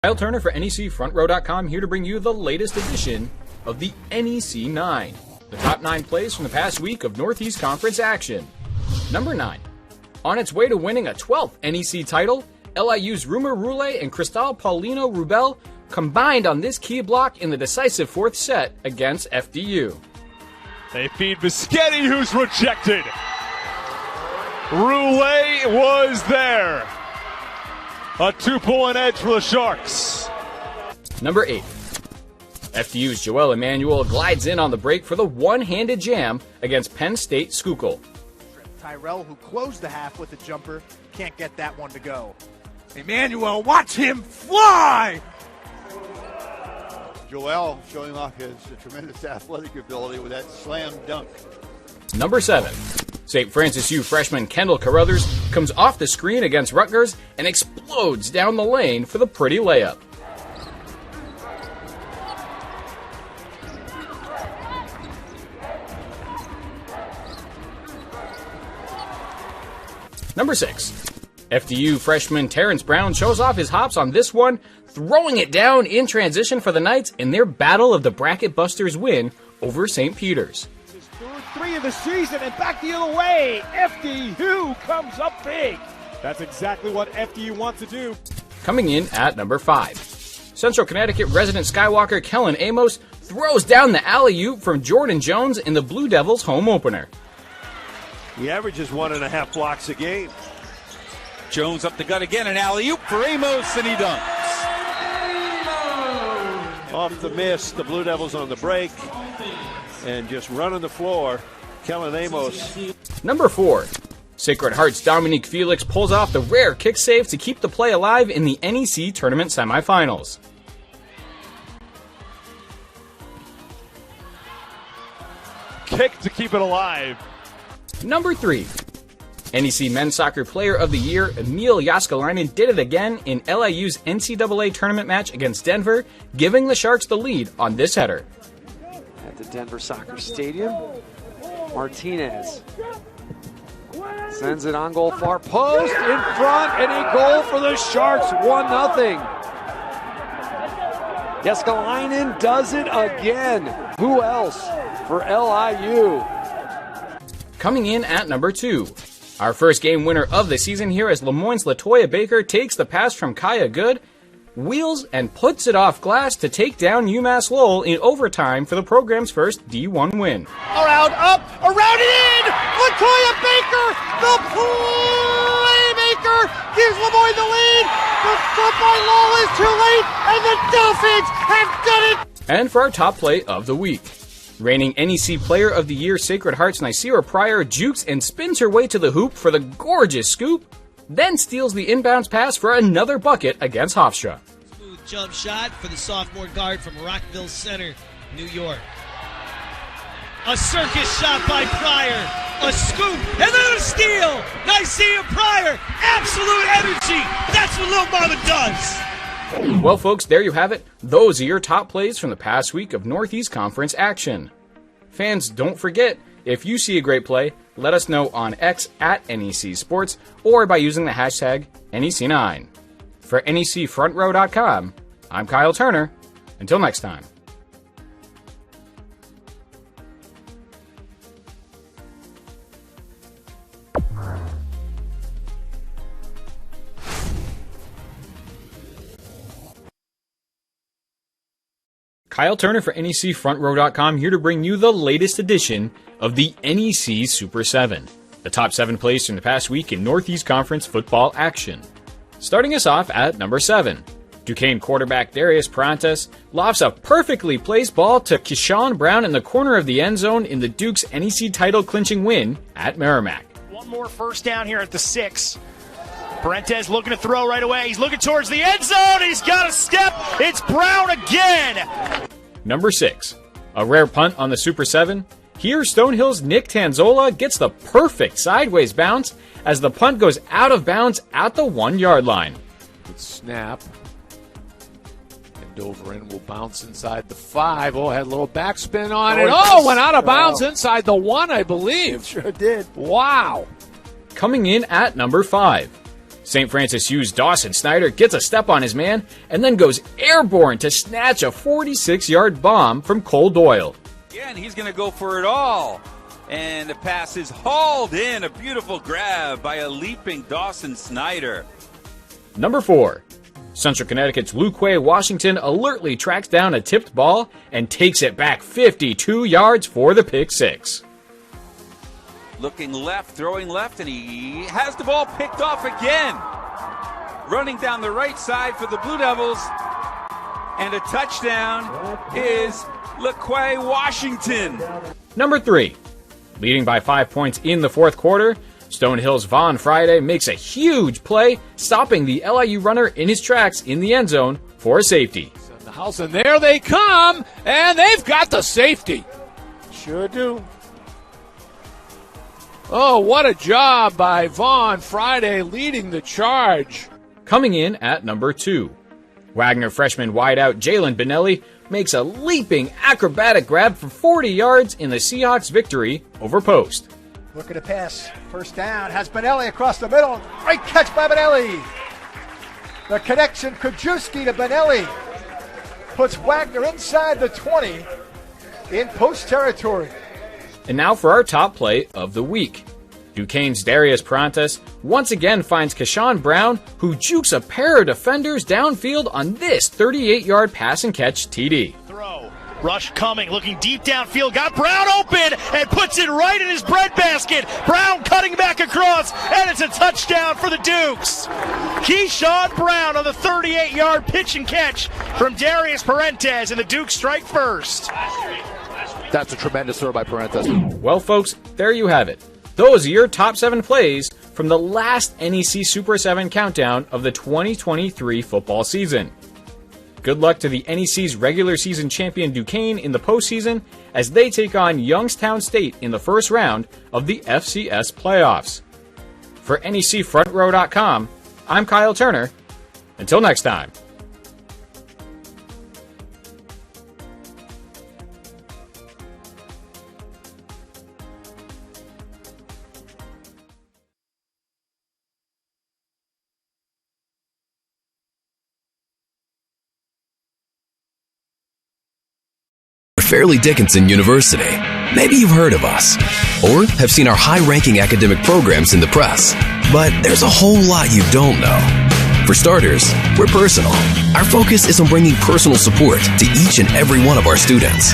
Kyle Turner for NECFrontRow.com, here to bring you the latest edition of the NEC 9. The top 9 plays from the past week of Northeast Conference action. Number 9. On its way to winning a 12th NEC title, LIU's Rumor Roulette and Cristal Paulino Rubel combined on this key block in the decisive 4th set against FDU.
They feed Biscotti, who's rejected. Roulette was there. A 2-point edge for the Sharks.
Number 8. FDU's Joel Emmanuel glides in on the break for the one-handed jam against Penn State Schuylkill.
Tyrell, who closed the half with a jumper, can't get that one to go. Emmanuel, watch him fly!
Joel showing off his tremendous athletic ability with that slam dunk.
Number 7. St. Francis U freshman Kendall Carruthers comes off the screen against Rutgers and explodes down the lane for the pretty layup. Number 6. FDU freshman Terrence Brown shows off his hops on this one, throwing it down in transition for the Knights in their Battle of the Bracket Busters win over St. Peter's.
Third 3 of the season and back the other way. FDU comes up big. That's exactly what FDU wants to do.
Coming in at number 5. Central Connecticut resident Skywalker Kellen Amos throws down the alley-oop from Jordan Jones in the Blue Devils home opener.
He averages 1.5 blocks a game.
Jones up the gut again, an alley-oop for Amos, and he dunks.
Off the miss, the Blue Devils on the break. And just running the floor, Kellen Amos.
Number 4. Sacred Heart's Dominique Felix pulls off the rare kick save to keep the play alive in the NEC tournament semifinals.
Kick to keep it alive.
Number 3. NEC Men's Soccer Player of the Year Emil Jaskalainen did it again in LIU's NCAA tournament match against Denver, giving the Sharks the lead on this header.
At the Denver Soccer Stadium, Martinez sends it on goal, far post, in front, and a goal for the Sharks, 1-0. Jaskalainen does it again. Who else for LIU?
Coming in at number 2. Our first game winner of the season here as Lemoyne's Latoya Baker takes the pass from Kaya Good, wheels and puts it off glass to take down UMass Lowell in overtime for the program's first D1 win.
Around, up, around and in! Latoya Baker, the playmaker, gives Lemoyne the lead. The stop by Lowell is too late, and the Dolphins have done it!
And for our top play of the week. Reigning NEC Player of the Year Sacred Heart's Nicira Pryor jukes and spins her way to the hoop for the gorgeous scoop, then steals the inbounds pass for another bucket against Hofstra.
Smooth jump shot for the sophomore guard from Rockville Center, New York. A circus shot by Pryor, a scoop, and then a steal! Nicira Pryor, absolute energy! That's what Lil Mama does!
Well, folks, there you have it. Those are your top plays from the past week of Northeast Conference action. Fans, don't forget, if you see a great play, let us know on X at NEC Sports or by using the hashtag NEC9. For NECFrontRow.com, I'm Kyle Turner. Until next time. Kyle Turner for NECFrontRow.com here to bring you the latest edition of the NEC Super 7. The top 7 plays from the past week in Northeast Conference football action. Starting us off at number 7. Duquesne quarterback Darius Parantes lofts a perfectly placed ball to Keyshawn Brown in the corner of the end zone in the Duke's NEC title clinching win at Merrimack.
One more first down here at the 6. Parantes looking to throw right away. He's looking towards the end zone. He's got a step. It's Brown again.
Number 6. A rare punt on the Super 7. Here, Stonehill's Nick Tanzola gets the perfect sideways bounce as the punt goes out of bounds at the 1-yard line.
Good snap. Doverin will bounce inside the 5. Oh, had a little backspin on it. Oh, went out of bounds inside the 1, I believe.
It sure did.
Wow.
Coming in at number 5. St. Francis U's Dawson Snyder gets a step on his man and then goes airborne to snatch a 46-yard bomb from Cole Doyle.
Yeah, and he's going to go for it all. And the pass is hauled in. A beautiful grab by a leaping Dawson Snyder.
Number 4. Central Connecticut's Luque Washington alertly tracks down a tipped ball and takes it back 52 yards for the pick 6.
Looking left, throwing left, and he has the ball picked off again. Running down the right side for the Blue Devils. And a touchdown is Luque Washington.
Number 3. Leading by 5 points in the fourth quarter, Stonehill's Vaughn Friday makes a huge play, stopping the LIU runner in his tracks in the end zone for a safety.
In the house, and there they come, and they've got the safety.
Sure do.
Oh, what a job by Vaughn Friday leading the charge.
Coming in at number 2. Wagner freshman wideout Jalen Benelli makes a leaping acrobatic grab for 40 yards in the Seahawks' victory over Post.
Look at the pass. First down. Has Benelli across the middle. Great catch by Benelli. The connection, Krajewski to Benelli. Puts Wagner inside the 20 in Post territory.
And now for our top play of the week. Duquesne's Darius Parantes once again finds Keyshawn Brown, who jukes a pair of defenders downfield on this 38-yard pass and catch TD.
Throw. Rush coming, looking deep downfield, got Brown open and puts it right in his breadbasket. Brown cutting back across, and it's a touchdown for the Dukes. Keyshawn Brown on the 38-yard pitch and catch from Darius Parantes, and the Dukes strike first.
That's a tremendous throw by Parantes.
Well, folks, there you have it. Those are your top 7 plays from the last NEC Super 7 countdown of the 2023 football season. Good luck to the NEC's regular season champion Duquesne in the postseason as they take on Youngstown State in the first round of the FCS playoffs. For NECFrontRow.com, I'm Kyle Turner. Until next time.
Fairleigh Dickinson University. Maybe you've heard of us, or have seen our high-ranking academic programs in the press. But there's a whole lot you don't know. For starters, we're personal. Our focus is on bringing personal support to each and every one of our students.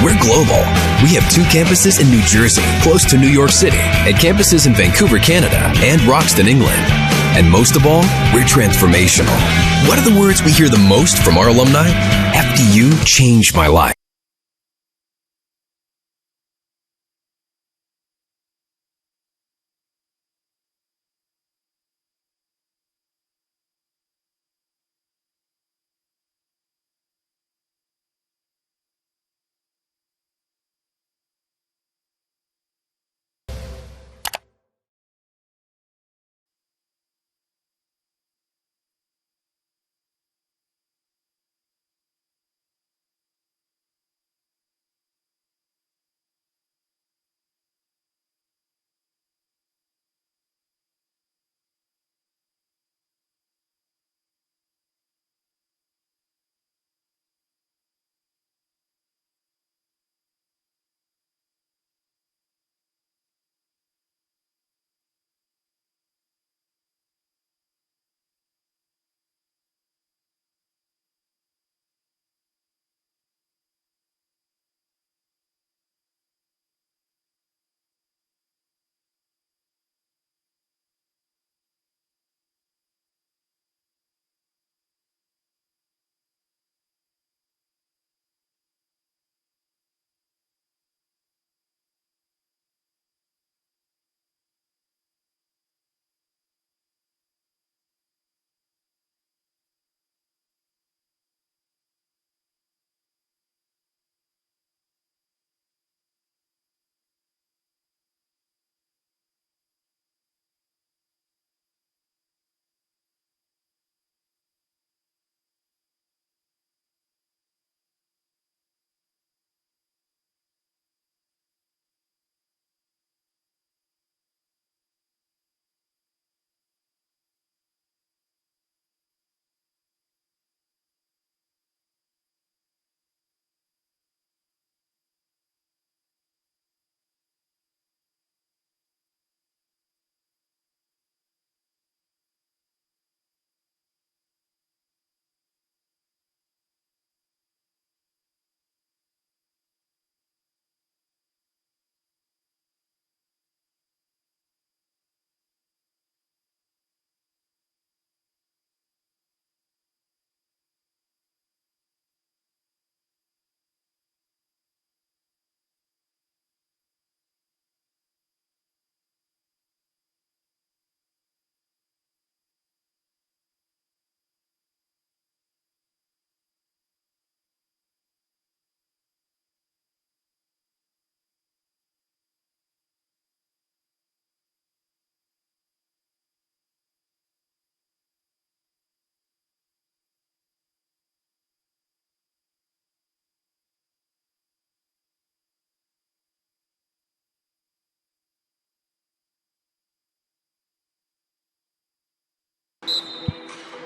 We're global. We have 2 campuses in New Jersey, close to New York City, and campuses in Vancouver, Canada, and Roxton, England. And most of all, we're transformational. What are the words we hear the most from our alumni? FDU changed my life.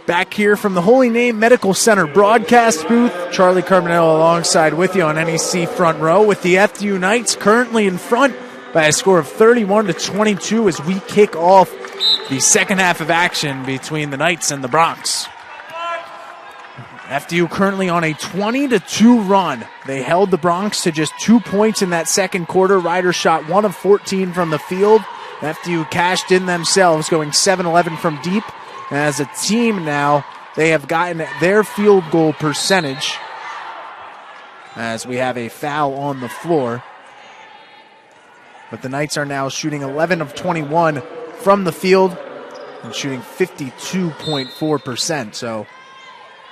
Back here from the Holy Name Medical Center broadcast booth, Charlie Carbonell alongside with you on NEC Front Row, with the FDU Knights currently in front by a score of 31-22 as we kick off the second half of action between the Knights and the Bronx. FDU currently on a 20-2 run. They held the Bronx to just 2 points in that second quarter. Riders shot 1 of 14 from the field. FDU cashed in themselves, going 7-11 from deep. As a team now, they have gotten their field goal percentage as we have a foul on the floor. But the Knights are now shooting 11 of 21 from the field and shooting 52.4%. So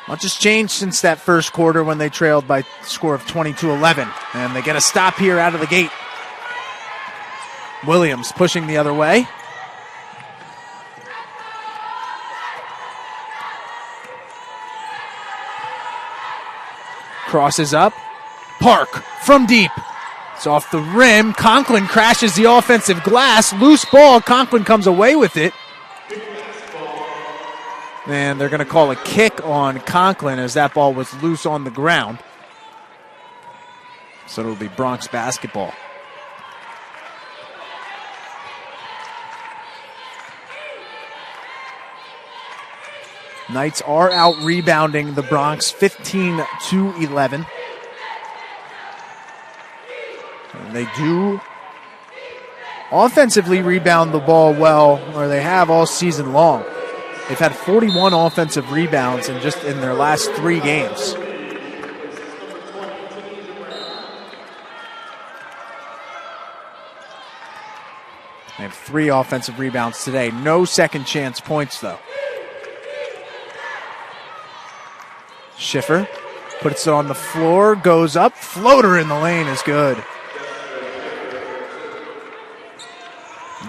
much has changed since that first quarter when they trailed by a score of 22-11. And they get a stop here out of the gate. Williams pushing the other way. Crosses up. Park from deep. It's off the rim. Conklin crashes the offensive glass. Loose ball. Conklin comes away with it. And they're going to call a kick on Conklin as that ball was loose on the ground. So it'll be Bronx basketball. Knights are out rebounding the Bronx 15-11. And they do offensively rebound the ball well, or they have all season long. They've had 41 offensive rebounds in their last 3 games. They have 3 offensive rebounds today. No second chance points, though. Schiffer puts it on the floor, goes up, floater in the lane is good.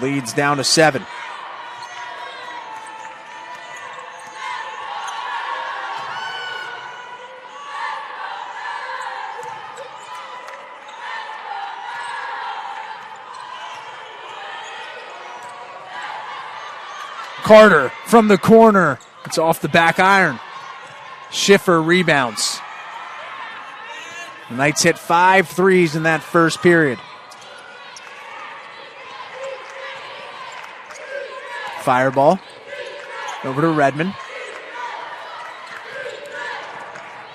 Leads down to 7. Carter from the corner. It's off the back iron. Schiffer rebounds. The Knights hit 5 threes in that first period. Fireball over to Redmond.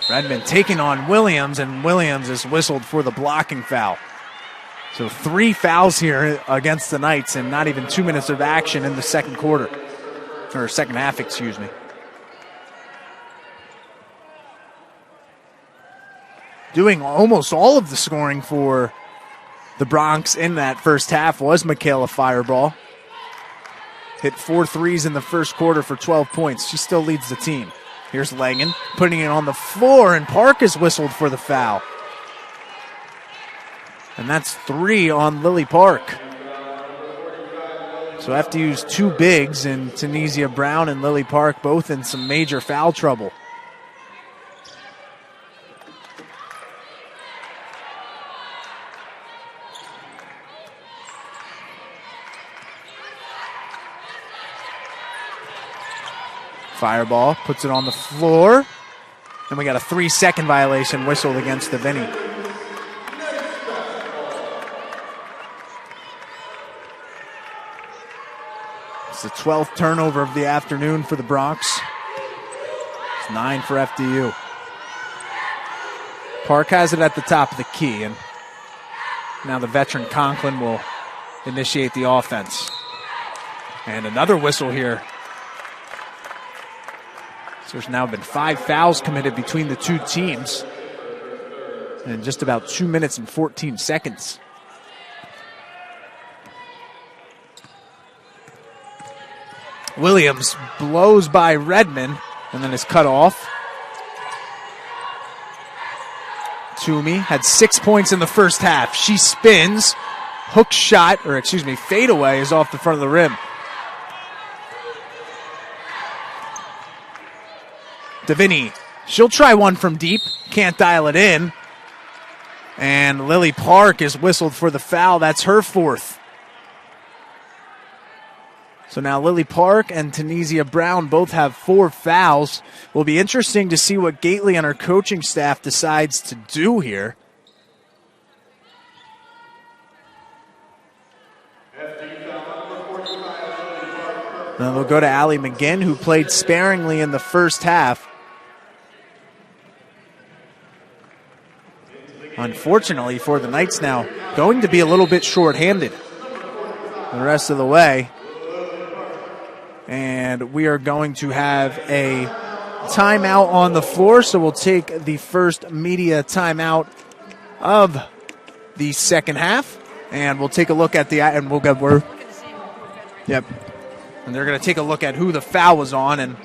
Redmond taking on Williams, and Williams is whistled for the blocking foul. So 3 fouls here against the Knights and not even 2 minutes of action in the second quarter. Or second half, excuse me. Doing almost all of the scoring for the Bronx in that first half was Michaela Fireball. Hit 4 threes in the first quarter for 12 points. She still leads the team. Here's Langen putting it on the floor, and Park is whistled for the foul. And that's 3 on Lily Park. So FDU's 2 bigs in Tunisia Brown and Lily Park, both in some major foul trouble. Fireball puts it on the floor. And we got a 3-second violation whistled against the Vinny. It's the 12th turnover of the afternoon for the Bronx. It's 9 for FDU. Park has it at the top of the key, and now the veteran Conklin will initiate the offense. And another whistle here. So there's now been 5 fouls committed between the 2 teams in just about 2 minutes and 14 seconds. Williams blows by Redmond and then is cut off. Toomey had 6 points in the first half. She spins. Hook shot, fadeaway is off the front of the rim. Davini, she'll try one from deep. Can't dial it in. And Lily Park is whistled for the foul. That's her 4th. So now Lily Park and Tunisia Brown both have 4 fouls. Will be interesting to see what Gately and her coaching staff decides to do here. Then we'll go to Allie McGinn, who played sparingly in the first half. Unfortunately for the Knights now, going to be a little bit shorthanded the rest of the way. And we are going to have a timeout on the floor, so we'll take the first media timeout of the second half. And we'll take a look at and we'll get Yep. And they're going to take a look at who the foul was on. And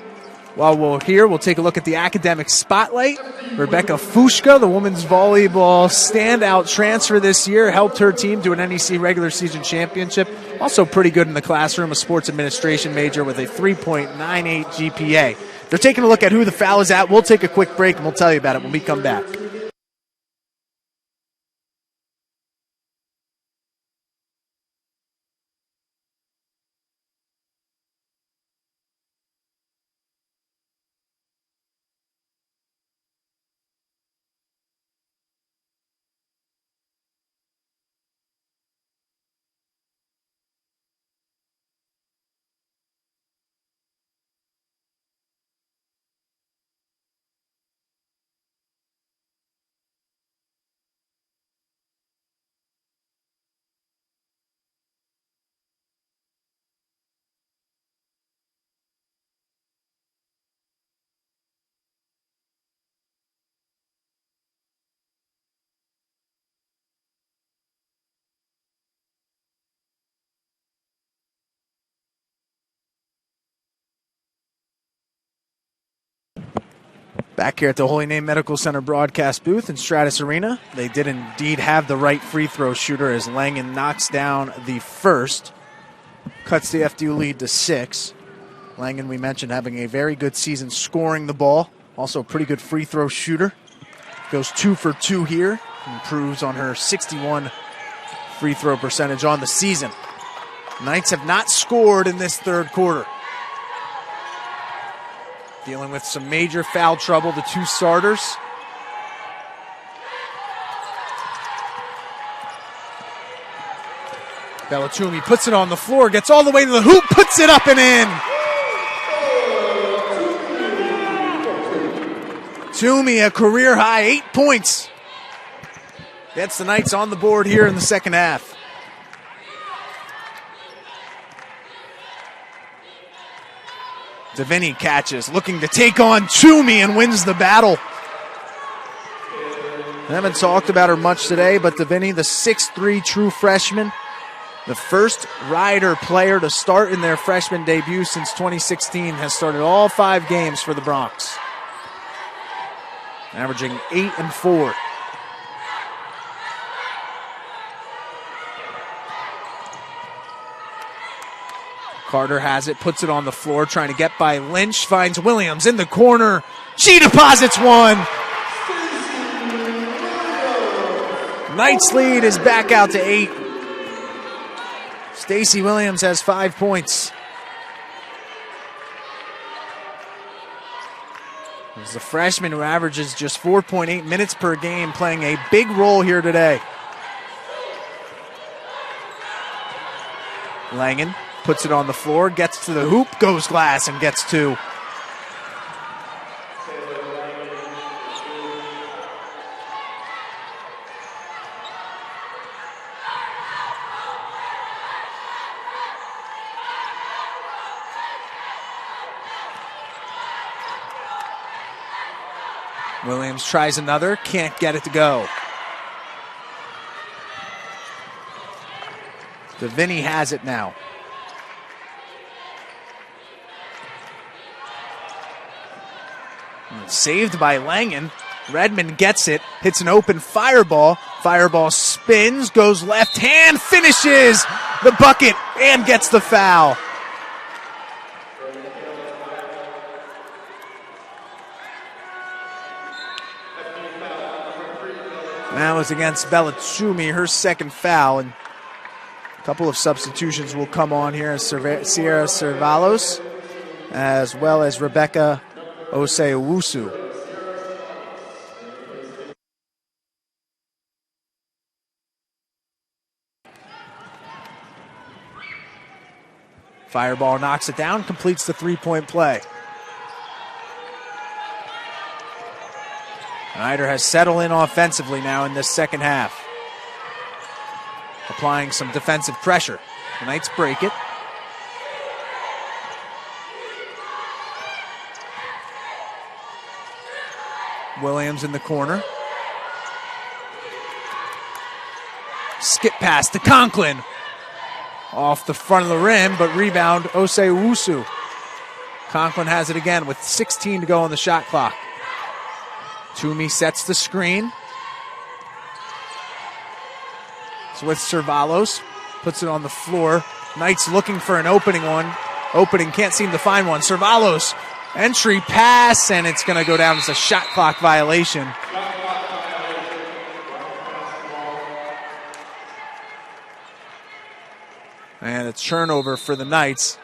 while we're here, we'll take a look at the academic spotlight. Rebecca Fushka, the women's volleyball standout transfer this year, helped her team to an NEC regular season championship. Also pretty good in the classroom, a sports administration major with a 3.98 GPA. They're taking a look at who the foul is at. We'll take a quick break and we'll tell you about it when we come back. Back here at the Holy Name Medical Center broadcast booth in Stratus Arena, they did indeed have the right free throw shooter as Langen knocks down the first, cuts the FDU lead to 6. Langen, we mentioned, having a very good season scoring the ball, also a pretty good free throw shooter. Goes 2 for 2 here, improves on her 61 free throw percentage on the season. Knights have not scored in this third quarter. Dealing with some major foul trouble, the 2 starters. Bellatumi puts it on the floor, gets all the way to the hoop, puts it up and in. Toomey, a career high 8 points. Gets the Knights on the board here in the second half. Deviney catches, looking to take on Toomey and wins the battle. I haven't talked about her much today, but Deviney, the 6'3" true freshman, the first Rider player to start in their freshman debut since 2016, has started all 5 games for the Bronx, averaging 8 and 4. Carter has it, puts it on the floor, trying to get by Lynch, finds Williams in the corner. She deposits one. Knights lead is back out to 8. Stacey Williams has 5 points. There's the freshman who averages just 4.8 minutes per game, playing a big role here today. Langen puts it on the floor, gets to the hoop, goes glass, and gets 2. Williams tries another, can't get it to go. Deviney has it now. Saved by Langen. Redmond gets it, hits an open fireball. Fireball spins, goes left hand, finishes the bucket, and gets the foul. That was against Bellatumi, her second foul. And A couple of substitutions will come on here as Sierra Cervalos, as well as Rebecca Osei-Owusu. Fireball knocks it down, completes the three-point play. Ryder has settled in offensively now in this second half. Applying some defensive pressure. The Knights break it. Williams in the corner. Skip pass to Conklin. Off the front of the rim, but rebound Osei-Owusu. Conklin has it again with 16 to go on the shot clock. Toomey sets the screen. It's with Cervalos. Puts it on the floor. Knights looking for an opening, can't seem to find one. Cervalos, entry pass, and it's going to go down as a shot clock violation. And a turnover for the Knights.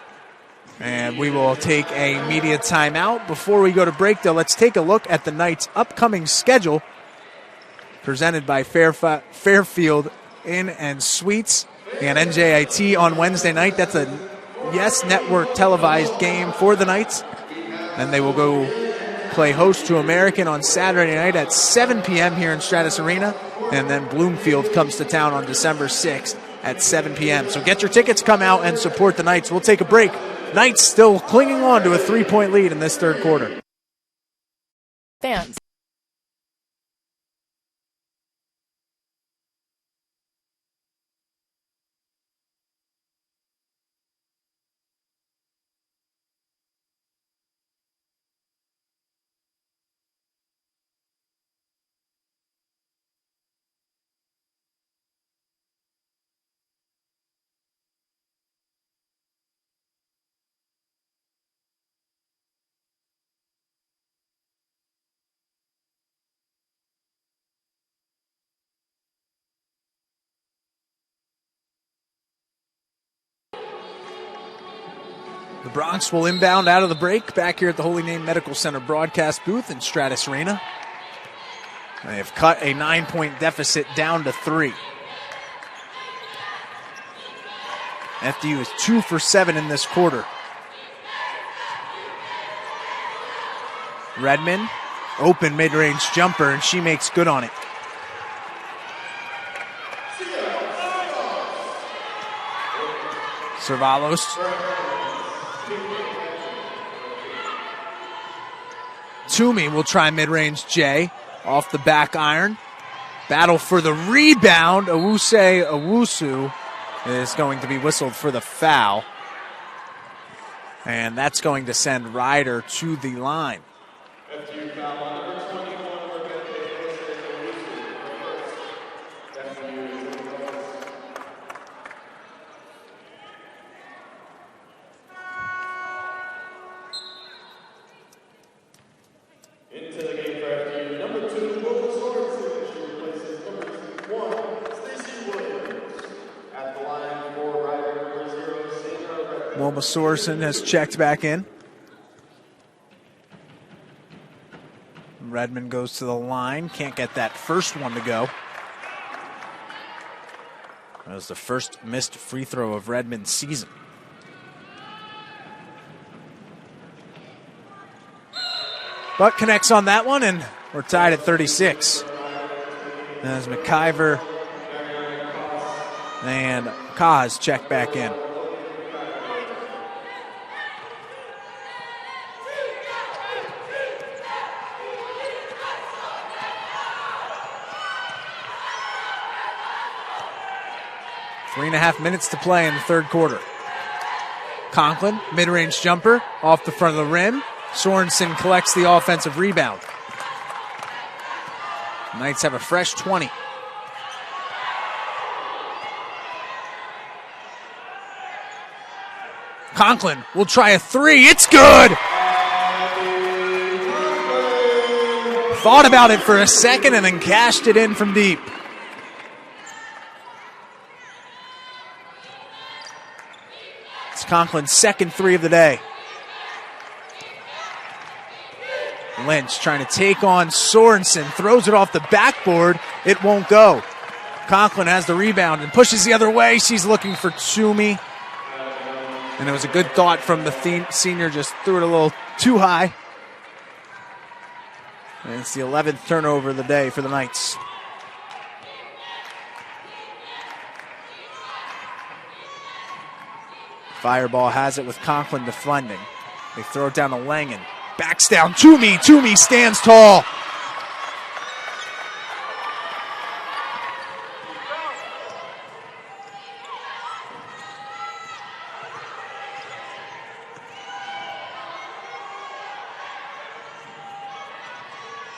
And we will take a media timeout. Before we go to break, though, let's take a look at the Knights' upcoming schedule presented by Fairfield Inn and Suites and NJIT on Wednesday night. That's a Yes Network televised game for the Knights. And they will go play host to American on Saturday night at 7 p.m. here in Stratus Arena. And then Bloomfield comes to town on December 6th at 7 p.m. So get your tickets, come out, and support the Knights. We'll take a break. Knights still clinging on to a 3-point lead in this third quarter.
Fans.
The Bronx will inbound out of the break back here at the Holy Name Medical Center broadcast booth in Stratus Arena. They have cut a 9-point deficit down to 3. FDU is 2 for 7 in this quarter. Redmond, open mid-range jumper, and she makes good on it. Cervalos. Toomey will try mid-range J off the back iron. Battle for the rebound. Osei-Owusu is going to be whistled for the foul. And that's going to send Ryder to the line. Wilma Sorensen has checked back in. Redmond goes to the line. Can't get that first one to go. That was the first missed free throw of Redmond's season. But connects on that one, and we're tied at 36. As McIver and Kaz check back in. Three and a half minutes to play in the third quarter. Conklin, mid-range jumper, off the front of the rim. Sorensen collects the offensive rebound. Knights have a fresh 20. Conklin will try a three. It's good! Thought about it for a second and then cashed it in from deep. Conklin's second three of the day. Lynch trying to take on Sorensen, throws it off the backboard. It won't go. Conklin has the rebound and pushes the other way. She's looking for Toomey. And it was a good thought from the senior, just threw it a little too high. And it's the 11th turnover of the day for the Knights. Fireball has it with Conklin defending. They throw it down to Langen. Backs down, Toomey. Toomey stands tall.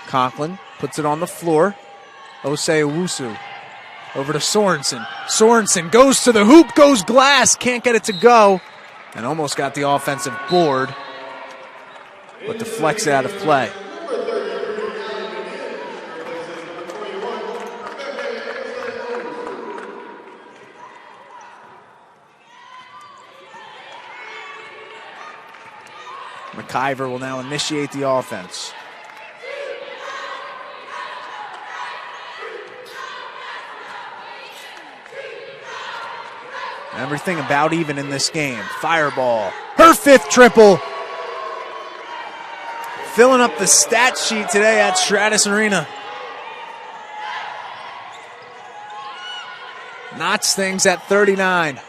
Conklin puts it on the floor. Osei Owusu over to Sorensen. Sorensen goes to the hoop, goes glass, can't get it to go, and almost got the offensive board, but deflects it out of play. McIver will now initiate the offense. Everything about even in this game. Fireball. Her fifth triple. Filling up the stat sheet today at Stratus Arena. Knots things at 39.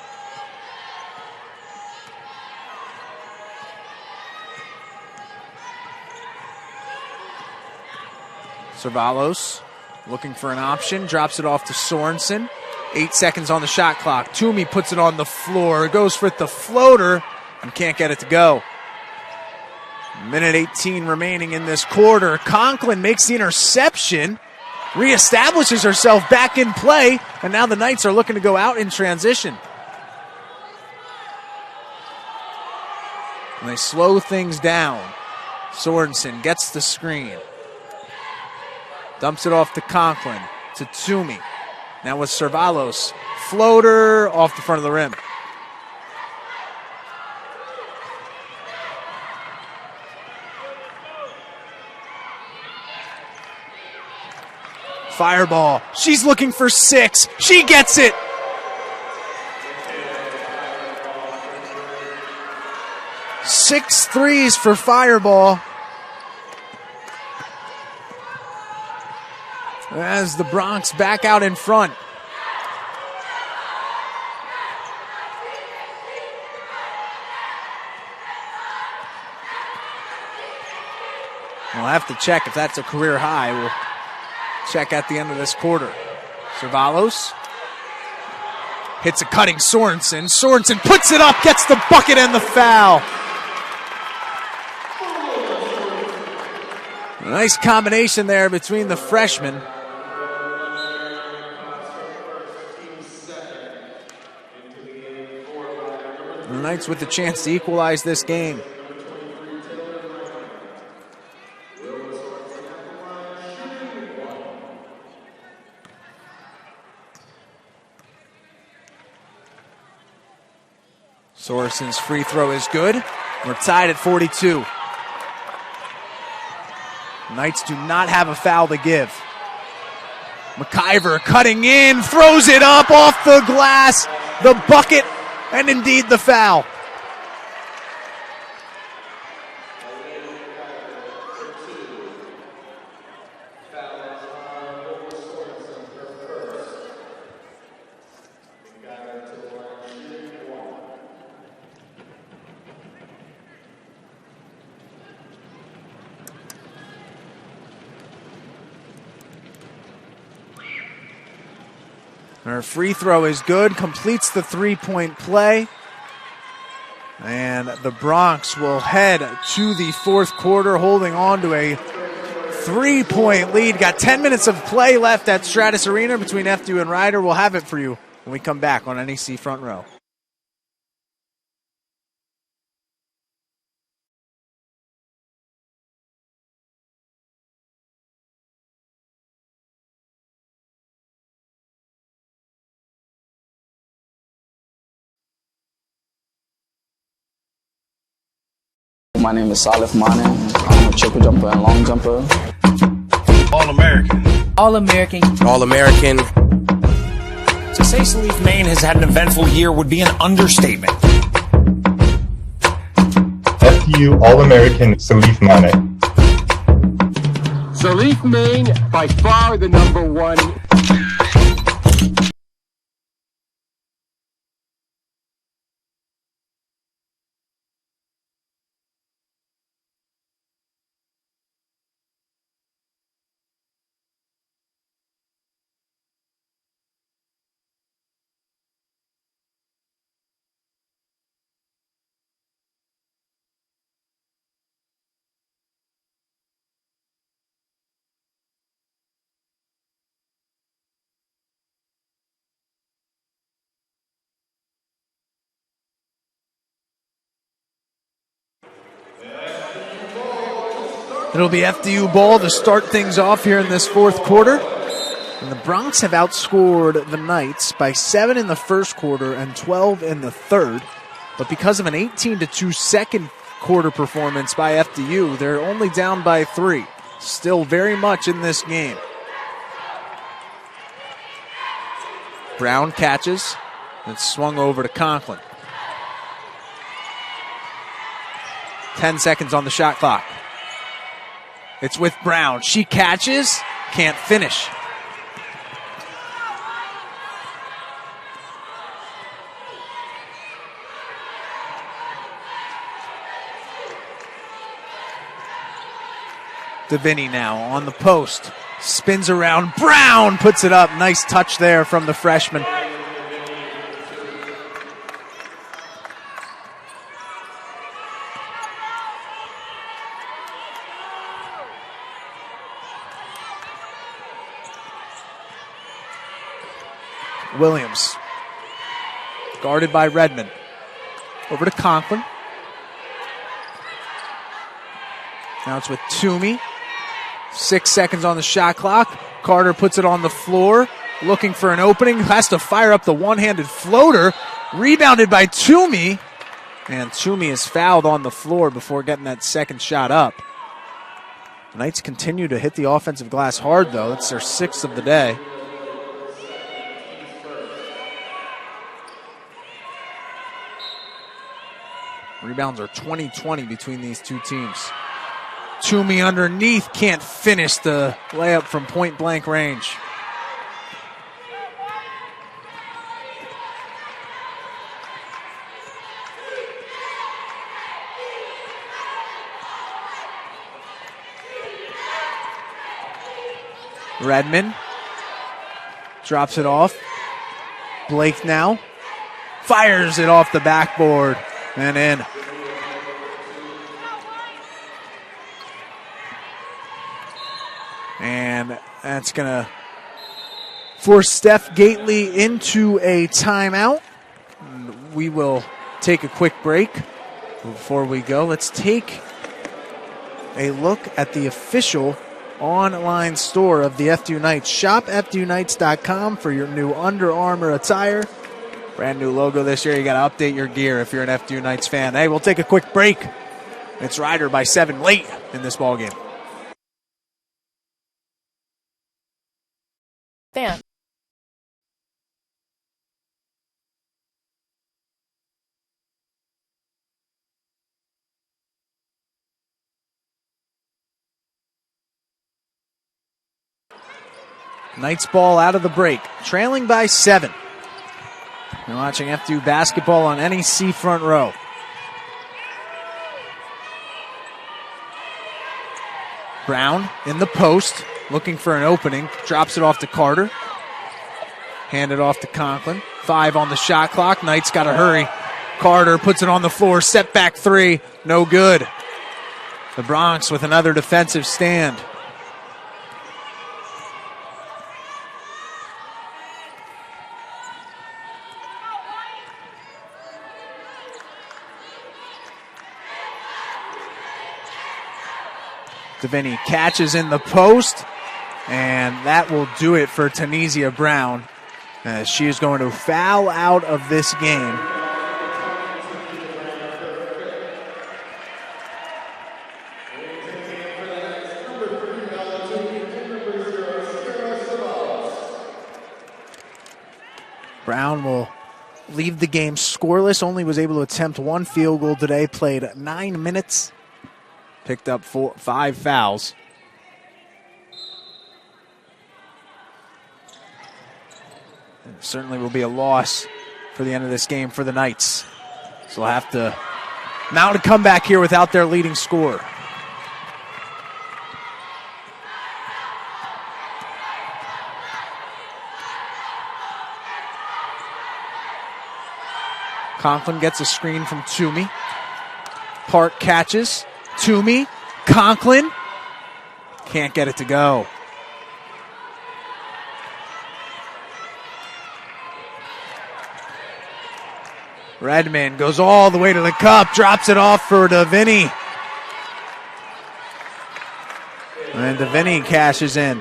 Cervalos looking for an option. Drops it off to Sorensen. 8 seconds on the shot clock. Toomey puts it on the floor. Goes for the floater and can't get it to go. Minute 18 remaining in this quarter. Conklin makes the interception. Reestablishes herself back in play. And now the Knights are looking to go out in transition. And they slow things down. Sorensen gets the screen. Dumps it off to Conklin. To Toomey. Now with Cervalos. Floater off the front of the rim. Fireball. She's looking for 6. She gets it. Six threes for Fireball. As the Bronx back out in front. We'll have to check if that's a career high. We'll check at the end of this quarter. Cervalos hits a cutting Sorensen. Sorensen puts it up, gets the bucket and the foul. A nice combination there between the freshmen. The Knights with the chance to equalize this game. Sorensen's free throw is good. We're tied at 42. Knights do not have a foul to give. McIver cutting in, throws it up off the glass, the bucket, and indeed the foul. Her free throw is good, completes the three-point play. And the Bronx will head to the fourth quarter, holding on to a three-point lead. Got 10 minutes of play left at Stratus Arena between FDU and Rider. We'll have it for you when we come back on NEC Front Row.
My name is Salif Mane. I'm a triple jumper and long jumper.
All-American.
All-American.
All-American.
To say Salif Maine has had an eventful year would be an understatement.
FDU All-American Salif Mane.
Salif Maine, by far the number one.
It'll be FDU ball to start things off here in this fourth quarter. And the Broncs have outscored the Knights by 7 in the first quarter and 12 in the third. But because of an 18-2 second quarter performance by FDU, they're only down by 3. Still very much in this game. Brown catches. It's swung over to Conklin. 10 seconds on the shot clock. It's with Brown. She catches, can't finish. Deviney now on the post. Spins around. Brown puts it up. Nice touch there from the freshman. Williams, guarded by Redmond. Over to Conklin. Now it's with Toomey. 6 seconds on the shot clock. Carter puts it on the floor, looking for an opening. Has to fire up the one-handed floater. Rebounded by Toomey. And Toomey is fouled on the floor before getting that second shot up. The Knights continue to hit the offensive glass hard, though. It's their 6th of the day. Rebounds are 20-20 between these two teams. Toomey underneath, can't finish the layup from point-blank range. Redmond drops it off. Blake now fires it off the backboard and in. And that's going to force Steph Gately into a timeout. We will take a quick break. Before we go, let's take a look at the official online store of the FDU Knights. Shop FDUKnights.com for your new Under Armour attire. Brand new logo this year. You got to update your gear if you're an FDU Knights fan. Hey, we'll take a quick break. It's Rider by 7 late in this ballgame.
Fan.
Knights ball out of the break, trailing by 7. You're watching FDU basketball on NEC Front Row. Brown in the post, looking for an opening, drops it off to Carter. Hand it off to Conklin. 5 on the shot clock. Knights got to hurry. Carter puts it on the floor, step back 3, no good. The Broncs with another defensive stand. Deviney catches in the post, and that will do it for Tanesia Brown, as she is going to foul out of this game. Conklin will leave the game scoreless. Only was able to attempt one field goal today. Played 9 minutes. Picked up 5 fouls. And it certainly will be a loss for the end of this game for the Knights. So they'll have to mount a comeback here without their leading scorer. Conklin gets a screen from Toomey. Park catches. Toomey. Conklin. Can't get it to go. Redmond goes all the way to the cup. Drops it off for DeVinny. And DeVinny cashes in.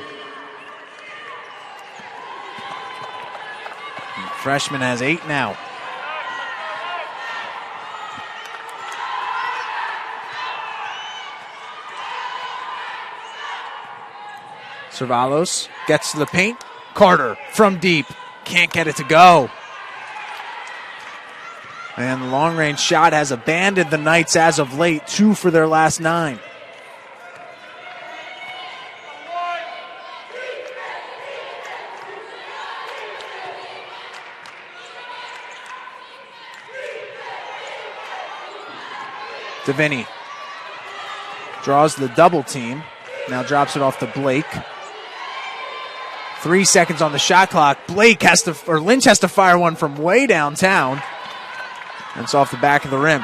The freshman has 8 now. Cervalos gets to the paint. Carter from deep. Can't get it to go. And the long-range shot has abandoned the Knights as of late. 2 for their last 9. DeVinny draws the double team. Now drops it off to Blake. 3 seconds on the shot clock. Lynch has to fire one from way downtown. And it's off the back of the rim.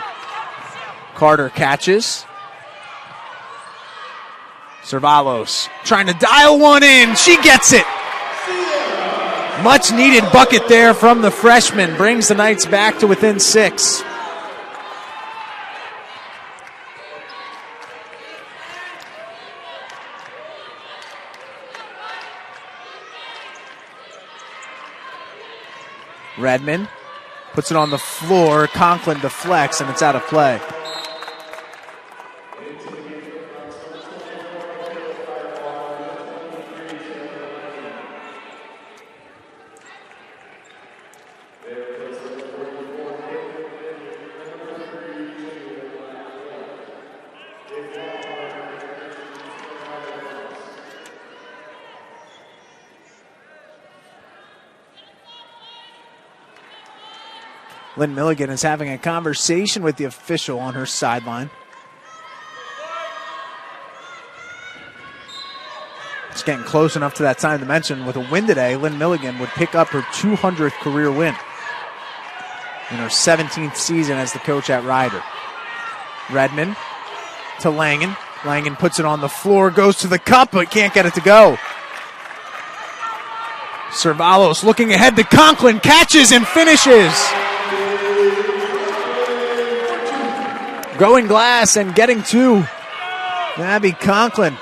Carter catches. Cervalos trying to dial one in. She gets it. Much needed bucket there from the freshman. Brings the Knights back to within 6. Redmond puts it on the floor. Conklin deflects, and it's out of play. Lynn Milligan is having a conversation with the official on her sideline. It's getting close enough to that time to mention with a win today, Lynn Milligan would pick up her 200th career win in her 17th season as the coach at Ryder. Redmond to Langen. Langen puts it on the floor, goes to the cup, but can't get it to go. Cervalos looking ahead to Conklin, catches and finishes. Going glass and getting 2. Abby Conklin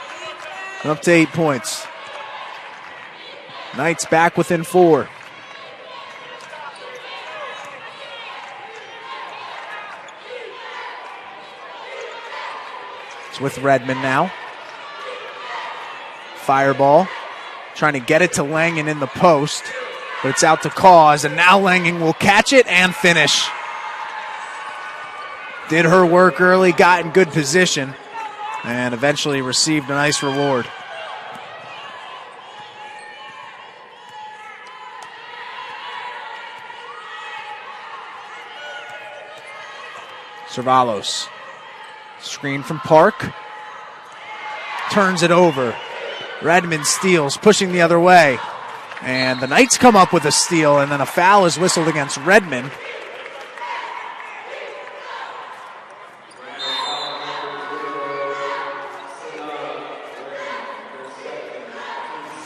up to 8 points. Knights back within 4. It's with Redmond now. Fireball. Trying to get it to Langen in the post. But it's out to Cause. And now Langen will catch it and finish. Did her work early, got in good position, and eventually received a nice reward. Cervalos. Screen from Park. Turns it over. Redmond steals, pushing the other way. And the Knights come up with a steal, and then a foul is whistled against Redmond.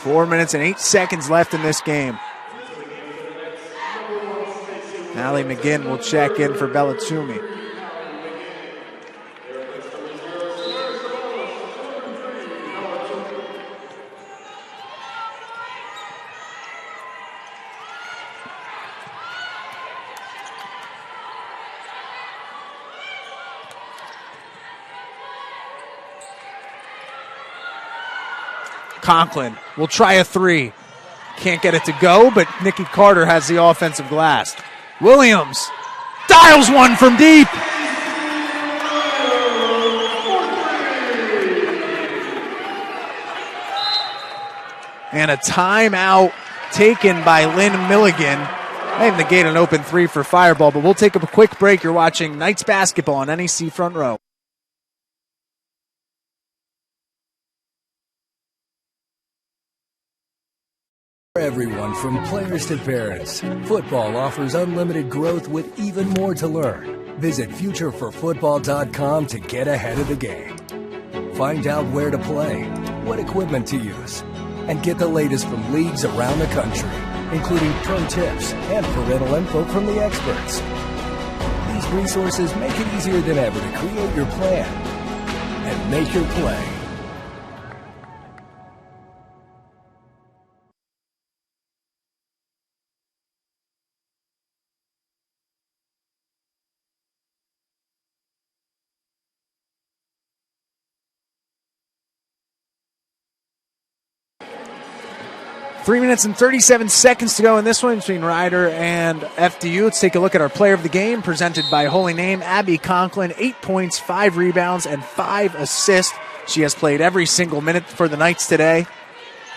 Four minutes and 8 seconds left in this game. Allie McGinn will check in for Bella Toomey. Conklin will try a 3. Can't get it to go, but Nikki Carter has the offensive glass. Williams dials one from deep. And a timeout taken by Lynn Milligan. May negate an open three for Fireball, but we'll take a quick break. You're watching Knights basketball on NEC Front Row.
For everyone from players to parents, football offers unlimited growth with even more to learn. Visit futureforfootball.com to get ahead of the game. Find out where to play, what equipment to use, and get the latest from leagues around the country, including pro tips and parental info from the experts. These resources make it easier than ever to create your plan and make your play.
Three minutes and 37 seconds to go in this one between Rider and FDU. Let's take a look at our player of the game, presented by Holy Name, Abby Conklin. 8 points, 5 rebounds, and 5 assists. She has played every single minute for the Knights today.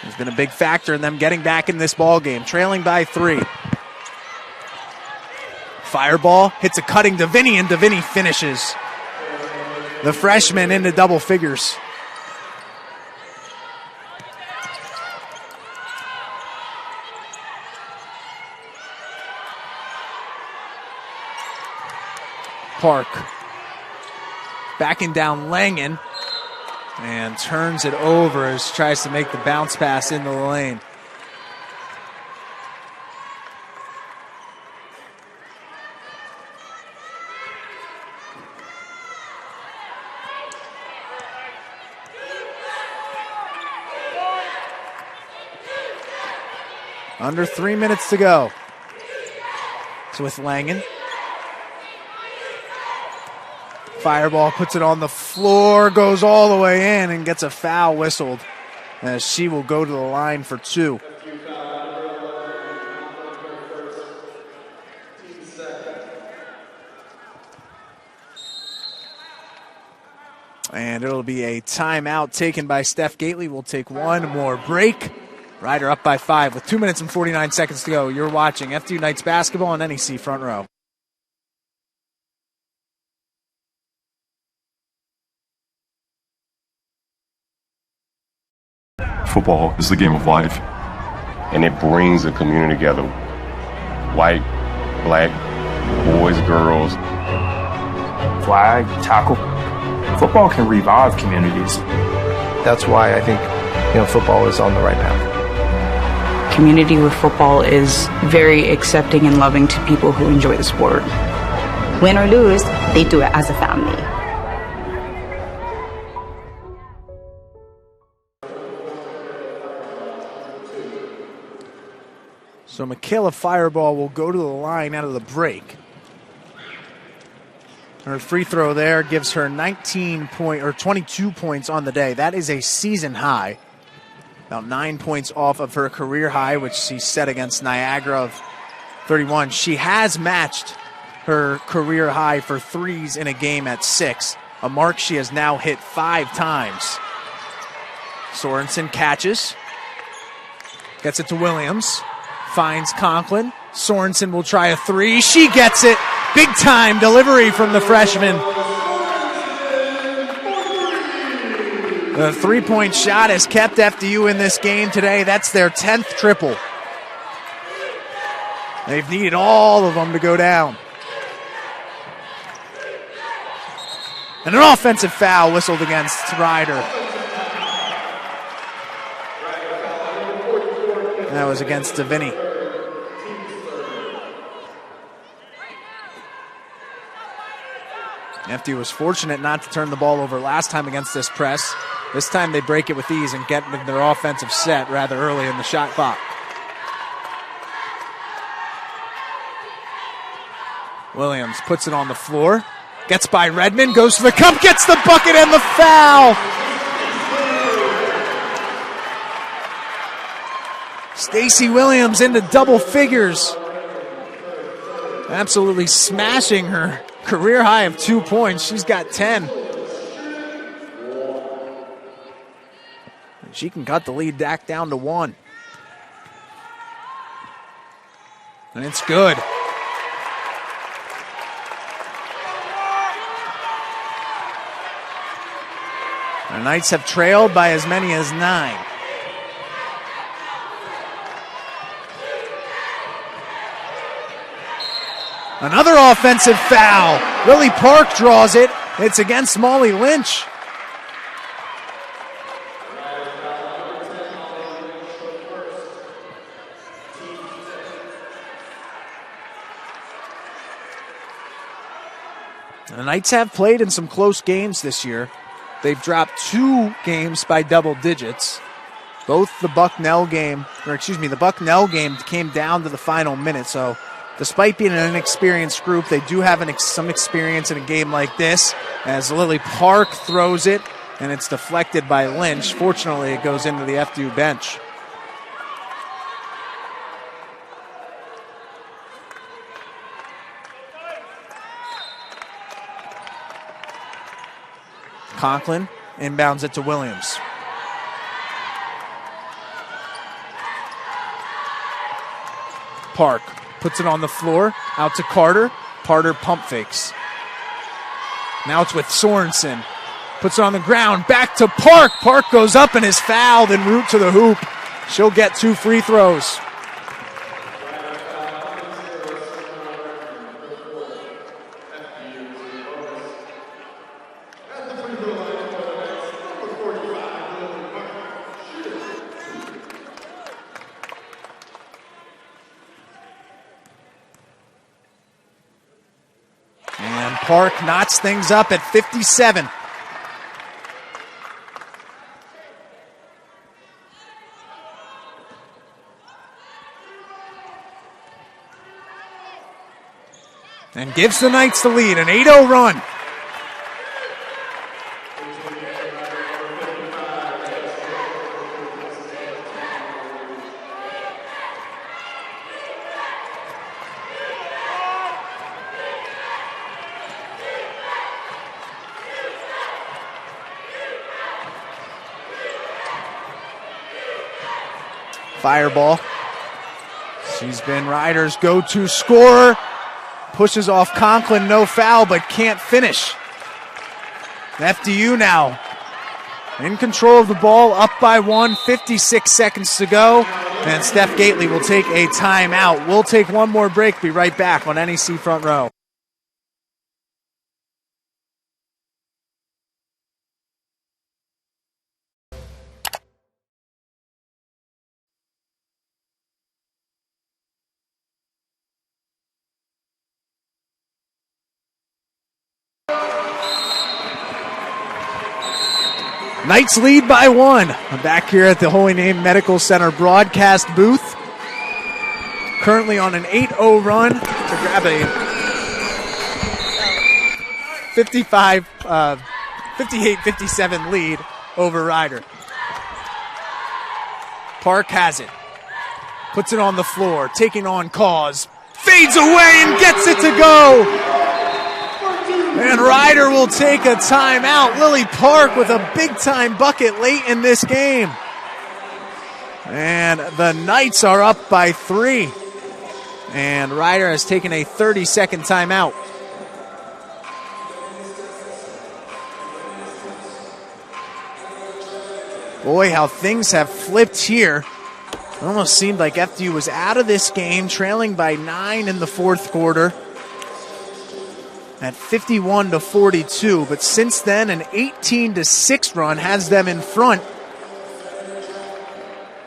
Has been a big factor in them getting back in this ball game, trailing by 3. Fireball hits a cutting Davini, and Davini finishes. The freshman into double figures. Park backing down Langen and turns it over as tries to make the bounce pass into the lane. Under 3 minutes to go. It's with Langen. Fireball puts it on the floor, goes all the way in, and gets a foul whistled as she will go to the line for 2. And it'll be a timeout taken by Steph Gately. We'll take one more break. Rider up by 5 with 2 minutes and 49 seconds to go. You're watching FDU Knights basketball on NEC Front Row.
Football is the game of life, and it brings a community together. White, black, boys, girls.
Flag, tackle. Football can revive communities.
That's why I think, football is on the right path.
Community with football is very accepting and loving to people who enjoy the sport.
Win or lose, they do it as a family.
So Michaela Fireball will go to the line out of the break. Her free throw there gives her 22 points on the day. That is a season high. About 9 points off of her career high, which she set against Niagara of 31. She has matched her career high for threes in a game at 6, a mark she has now hit 5 times. Sorensen catches, gets it to Williams. Finds Conklin. Sorensen will try a 3. She gets it. Big time delivery from the freshman. The 3-point shot has kept FDU in this game today. That's their 10th triple. They've needed all of them to go down. And an offensive foul whistled against Rider. That was against Davini. FDU was fortunate not to turn the ball over last time against this press. This time they break it with ease and get their offensive set rather early in the shot clock. Williams puts it on the floor. Gets by Redmond, goes to the cup, gets the bucket and the foul. Stacey Williams into double figures. Absolutely smashing her career high of 2 points. She's got 10. She can cut the lead back down to 1. And it's good. The Knights have trailed by as many as 9. Another offensive foul. Lily Park draws it. It's against Molly Lynch. The Knights have played in some close games this year. They've dropped 2 games by double digits. Both the Bucknell game came down to the final minute. So despite being an inexperienced group, they do have some experience in a game like this. As Lily Park throws it, and it's deflected by Lynch. Fortunately, it goes into the FDU bench. Conklin inbounds it to Williams. Park puts it on the floor, out to Carter. Carter pump fakes. Now it's with Sorensen. Puts it on the ground, back to Park. Park goes up and is fouled en route to the hoop. She'll get 2 free throws. Park knots things up at 57. And gives the Knights the lead, an 8-0 run. Fireball. She's been Ryder's go-to scorer. Pushes off Conklin, no foul, but can't finish. FDU now in control of the ball, up by 1, 56 seconds to go. And Steph Gately will take a timeout. We'll take one more break, be right back on NEC Front Row. Knights lead by 1. I'm back here at the Holy Name Medical Center broadcast booth. Currently on an 8-0 run to grab a 58-57 lead over Ryder. Park has it. Puts it on the floor, taking on Cause. Fades away and gets it to go. And Ryder will take a timeout. Lily Park with a big-time bucket late in this game. And the Knights are up by 3. And Ryder has taken a 30-second timeout. Boy, how things have flipped here. It almost seemed like FDU was out of this game, trailing by 9 in the fourth quarter. At 51-42, but since then an 18-6 run has them in front.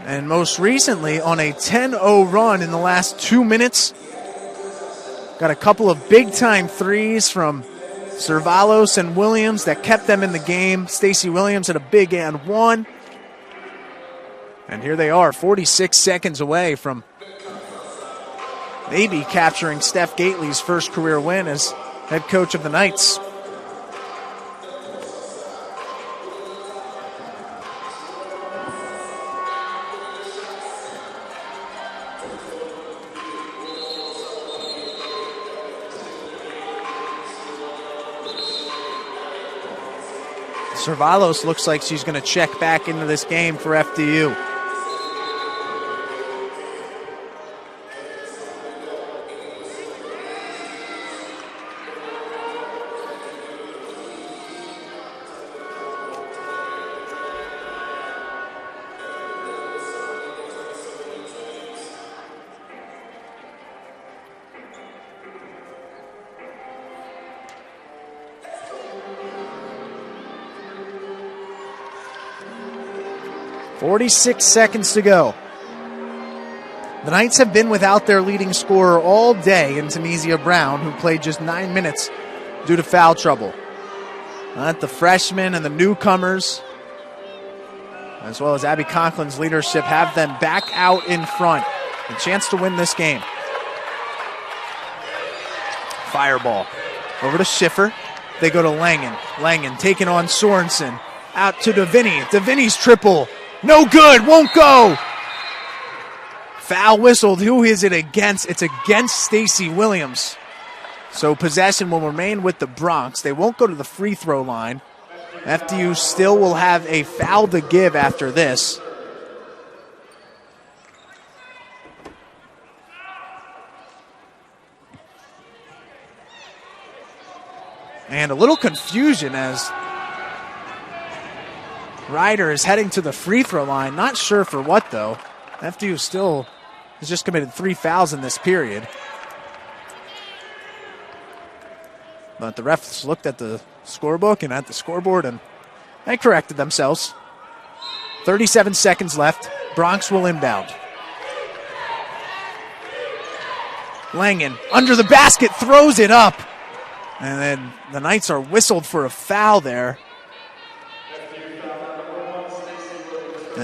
And most recently on a 10-0 run in the last 2 minutes. Got a couple of big-time threes from Cervalos and Williams that kept them in the game. Stacey Williams had a big and 1. And here they are, 46 seconds away from maybe capturing Steph Gately's first career win as head coach of the Knights. Cervalos looks like she's going to check back into this game for FDU. .46 seconds to go. The Knights have been without their leading scorer all day in Tunisia Brown, who played just 9 minutes due to foul trouble. The freshmen and the newcomers, as well as Abby Conklin's leadership, have them back out in front. A chance to win this game. Fireball over to Schiffer. They go to Langen. Langen taking on Sorensen. Out to Deviney. Deviney's triple. No good, won't go. Foul whistled. Who is it against? It's against Stacy Williams. So possession will remain with the Bronx. They won't go to the free throw line. FDU still will have a foul to give after this. And a little confusion as Ryder is heading to the free throw line. Not sure for what, though. FDU still has just committed 3 fouls in this period. But the refs looked at the scorebook and at the scoreboard and they corrected themselves. 37 seconds left. Bronx will inbound. Langen under the basket, throws it up. And then the Knights are whistled for a foul there.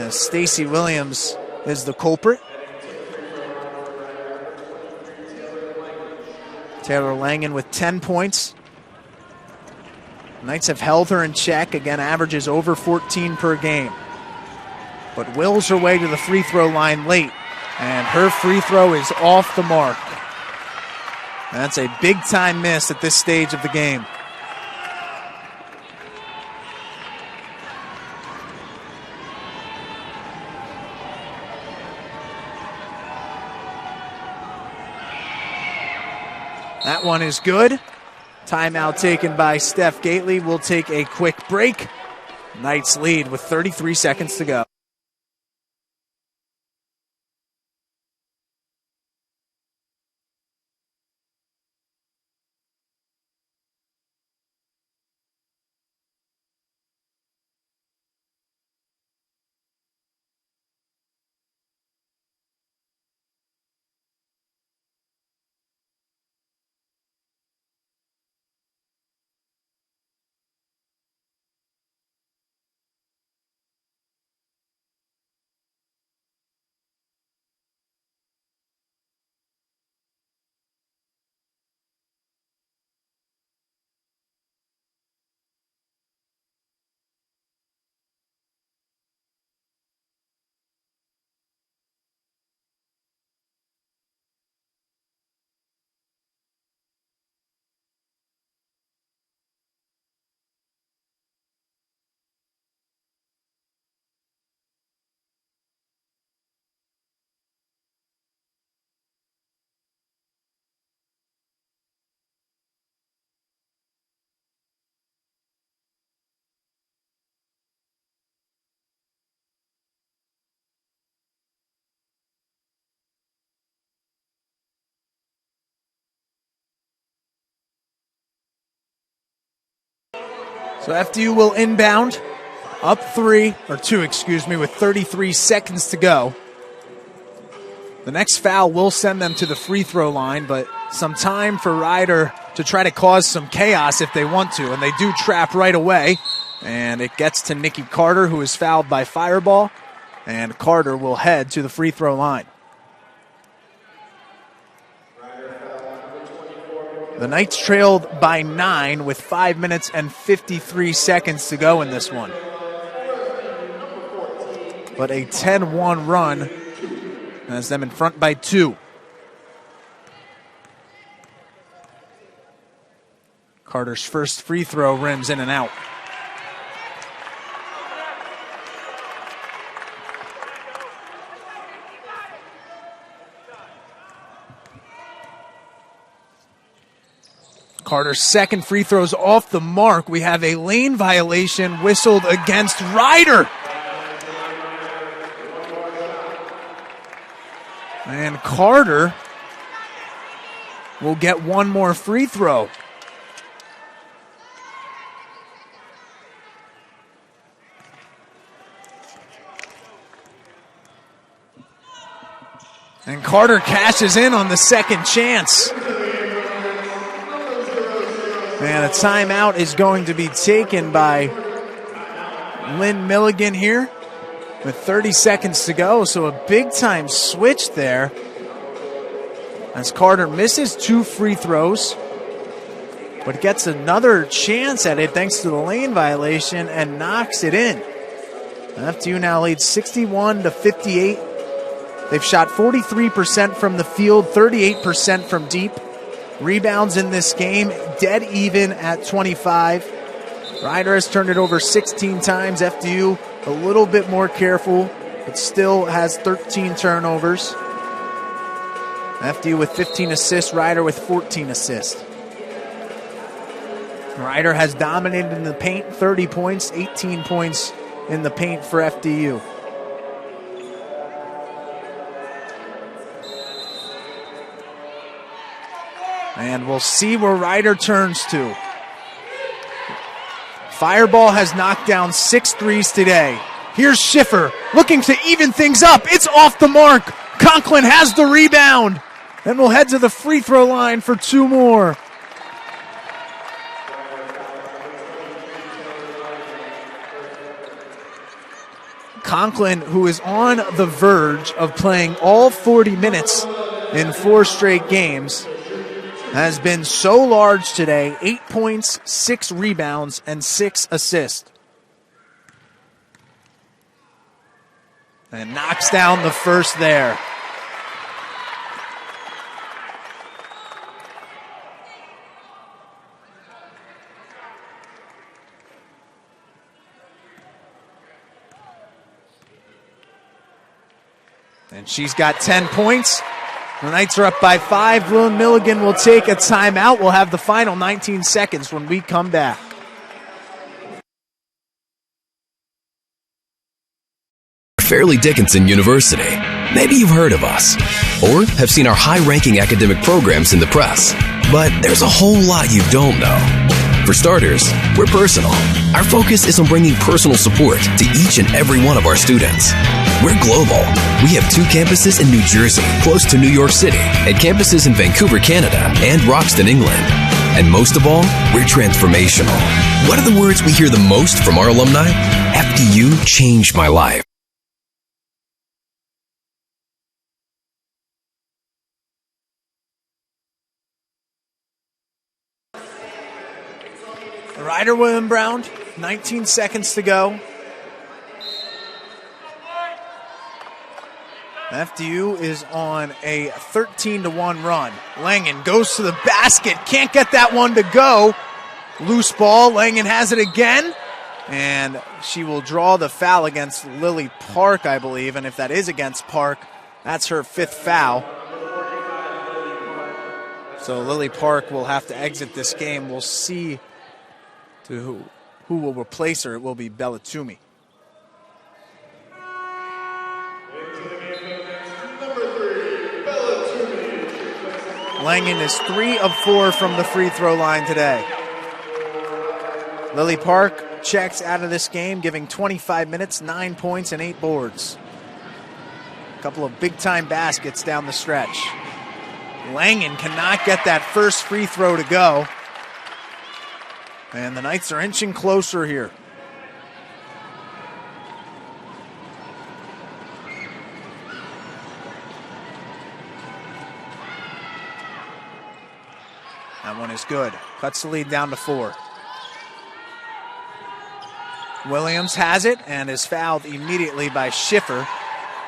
Stacy Williams is the culprit. Taylor Langen with 10 points. Knights have held her in check. Again, averages over 14 per game. But wills her way to the free throw line late. And her free throw is off the mark. That's a big-time miss at this stage of the game. That one is good. Timeout taken by Steph Gately. We'll take a quick break. Knights lead with 33 seconds to go. So FDU will inbound, up 2, with 33 seconds to go. The next foul will send them to the free throw line, but some time for Ryder to try to cause some chaos if they want to, and they do trap right away. And it gets to Nikki Carter, who is fouled by Fireball, and Carter will head to the free throw line. The Knights trailed by 9 with 5 minutes and 53 seconds to go in this one. But a 10-1 run has them in front by 2. Carter's first free throw rims in and out. Carter's second free throw's off the mark. We have a lane violation whistled against Ryder. And Carter will get one more free throw. And Carter cashes in on the second chance. And a timeout is going to be taken by Lynn Milligan here with 30 seconds to go. So a big-time switch there as Carter misses 2 free throws, but gets another chance at it thanks to the lane violation and knocks it in. FDU now leads 61-58. They've shot 43% from the field, 38% from deep. Rebounds in this game, dead even at 25. Ryder has turned it over 16 times. FDU a little bit more careful, but still has 13 turnovers. FDU with 15 assists, Ryder with 14 assists. Ryder has dominated in the paint, 30 points, 18 points in the paint for FDU. And we'll see where Ryder turns to. Fireball has knocked down 6 threes today. Here's Schiffer looking to even things up. It's off the mark. Conklin has the rebound. And we'll head to the free throw line for 2 more. Conklin, who is on the verge of playing all 40 minutes in 4 straight games, has been so large today. 8 points, 6 rebounds, and 6 assists. And knocks down the first there. And she's got 10 points. The Knights are up by 5. Lynn Milligan will take a timeout. We'll have the final 19 seconds when we come back.
Fairleigh Dickinson University. Maybe you've heard of us or have seen our high-ranking academic programs in the press. But there's a whole lot you don't know. For starters, we're personal. Our focus is on bringing personal support to each and every one of our students. We're global. We have 2 campuses in New Jersey, close to New York City, and campuses in Vancouver, Canada, and Roxton, England. And most of all, we're transformational. What are the words we hear the most from our alumni? FDU changed my life.
Ryder William Brown, 19 seconds to go. FDU is on a 13-1 run. Langen goes to the basket, can't get that one to go. Loose ball, Langen has it again, and she will draw the foul against Lily Park, I believe, and if that is against Park, that's her 5th foul. So Lily Park will have to exit this game. We'll see to who will replace her. It will be Bellatumi. Langen is 3 of 4 from the free throw line today. Lily Park checks out of this game, giving 25 minutes, 9 points, and 8 boards. A couple of big-time baskets down the stretch. Langen cannot get that first free throw to go. And the Knights are inching closer here. That one is good. Cuts the lead down to 4. Williams has it and is fouled immediately by Schiffer.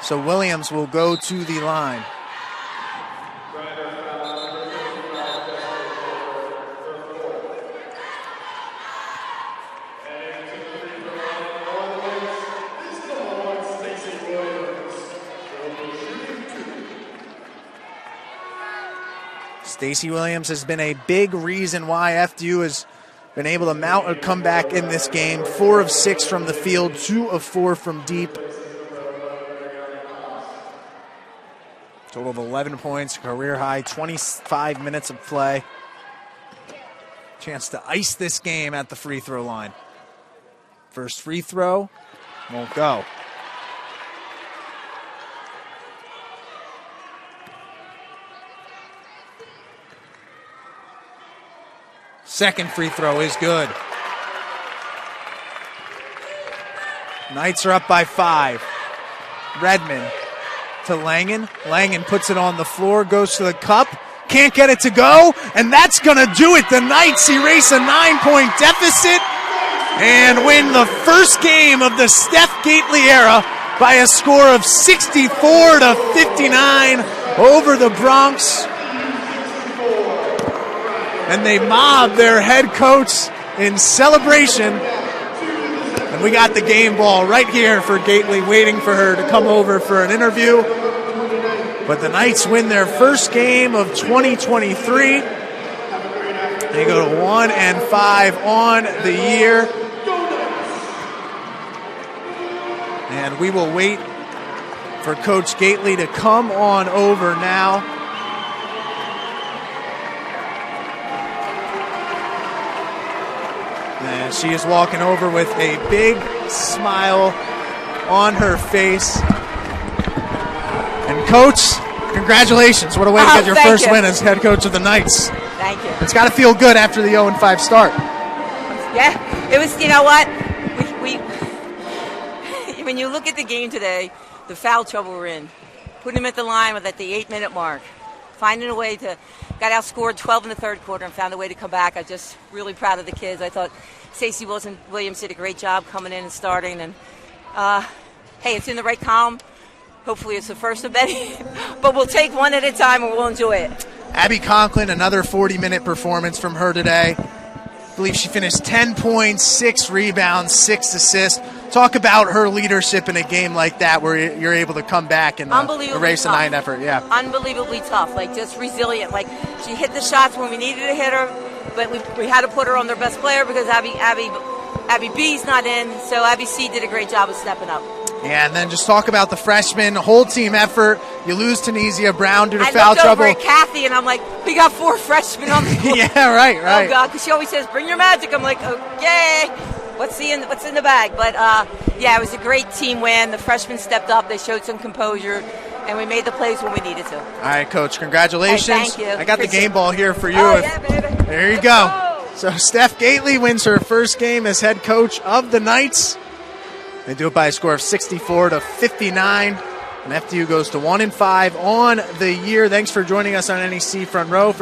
So Williams will go to the line. Stacey Williams has been a big reason why FDU has been able to mount a comeback in this game. 4 of 6 from the field, 2 of 4 from deep. Total of 11 points, career high, 25 minutes of play. Chance to ice this game at the free throw line. First free throw won't go. Second free throw is good. Knights are up by 5. Redmond to Langen. Langen puts it on the floor, goes to the cup. Can't get it to go, and that's going to do it. The Knights erase a 9-point deficit and win the first game of the Steph Gately era by a score of 64-59 over the Bronx. And they mob their head coach in celebration. And we got the game ball right here for Gately, waiting for her to come over for an interview. But the Knights win their first game of 2023. They go to 1-5 on the year. And we will wait for Coach Gately to come on over now. And she is walking over with a big smile on her face. And Coach, congratulations. What a way to get your first win as head coach of the Knights.
Thank you.
It's got to feel good after the 0-5 start.
Yeah, it was, you know what? We when you look at the game today, the foul trouble we're in, putting them at the line at the 8-minute mark, finding a way to, got outscored 12 in the third quarter and found a way to come back. I'm just really proud of the kids. I thought Stacey Williams did a great job coming in and starting. And, hey, it's in the right column. Hopefully it's the first of many, but we'll take one at a time and we'll enjoy it.
Abby Conklin, another 40-minute performance from her today. I believe she finished 10 points, 6 rebounds, 6 assists. Talk about her leadership in a game like that where you're able to come back and erase a 9 effort. Yeah,
unbelievably tough, like just resilient. Like she hit the shots when we needed to hit her, but we had to put her on their best player because Abby B's not in, so Abby C did a great job of stepping up.
Yeah, and then just talk about the freshmen, whole team effort. You lose Tunisia Brown due to foul trouble.
I looked over at Kathy, and I'm like, we got 4 freshmen on the court.
Yeah, right.
Oh, God, because she always says, bring your magic. I'm like, okay, what's in the bag? But, yeah, it was a great team win. The freshmen stepped up. They showed some composure, and we made the plays when we needed to.
All right, Coach, congratulations.
Hey, thank you.
I got the game ball here for you.
Oh, yeah, baby.
There you go. So Steph Gately wins her first game as head coach of the Knights. They do it by a score of 64-59, and FDU goes to 1-5 on the year. Thanks for joining us on NEC Front Row.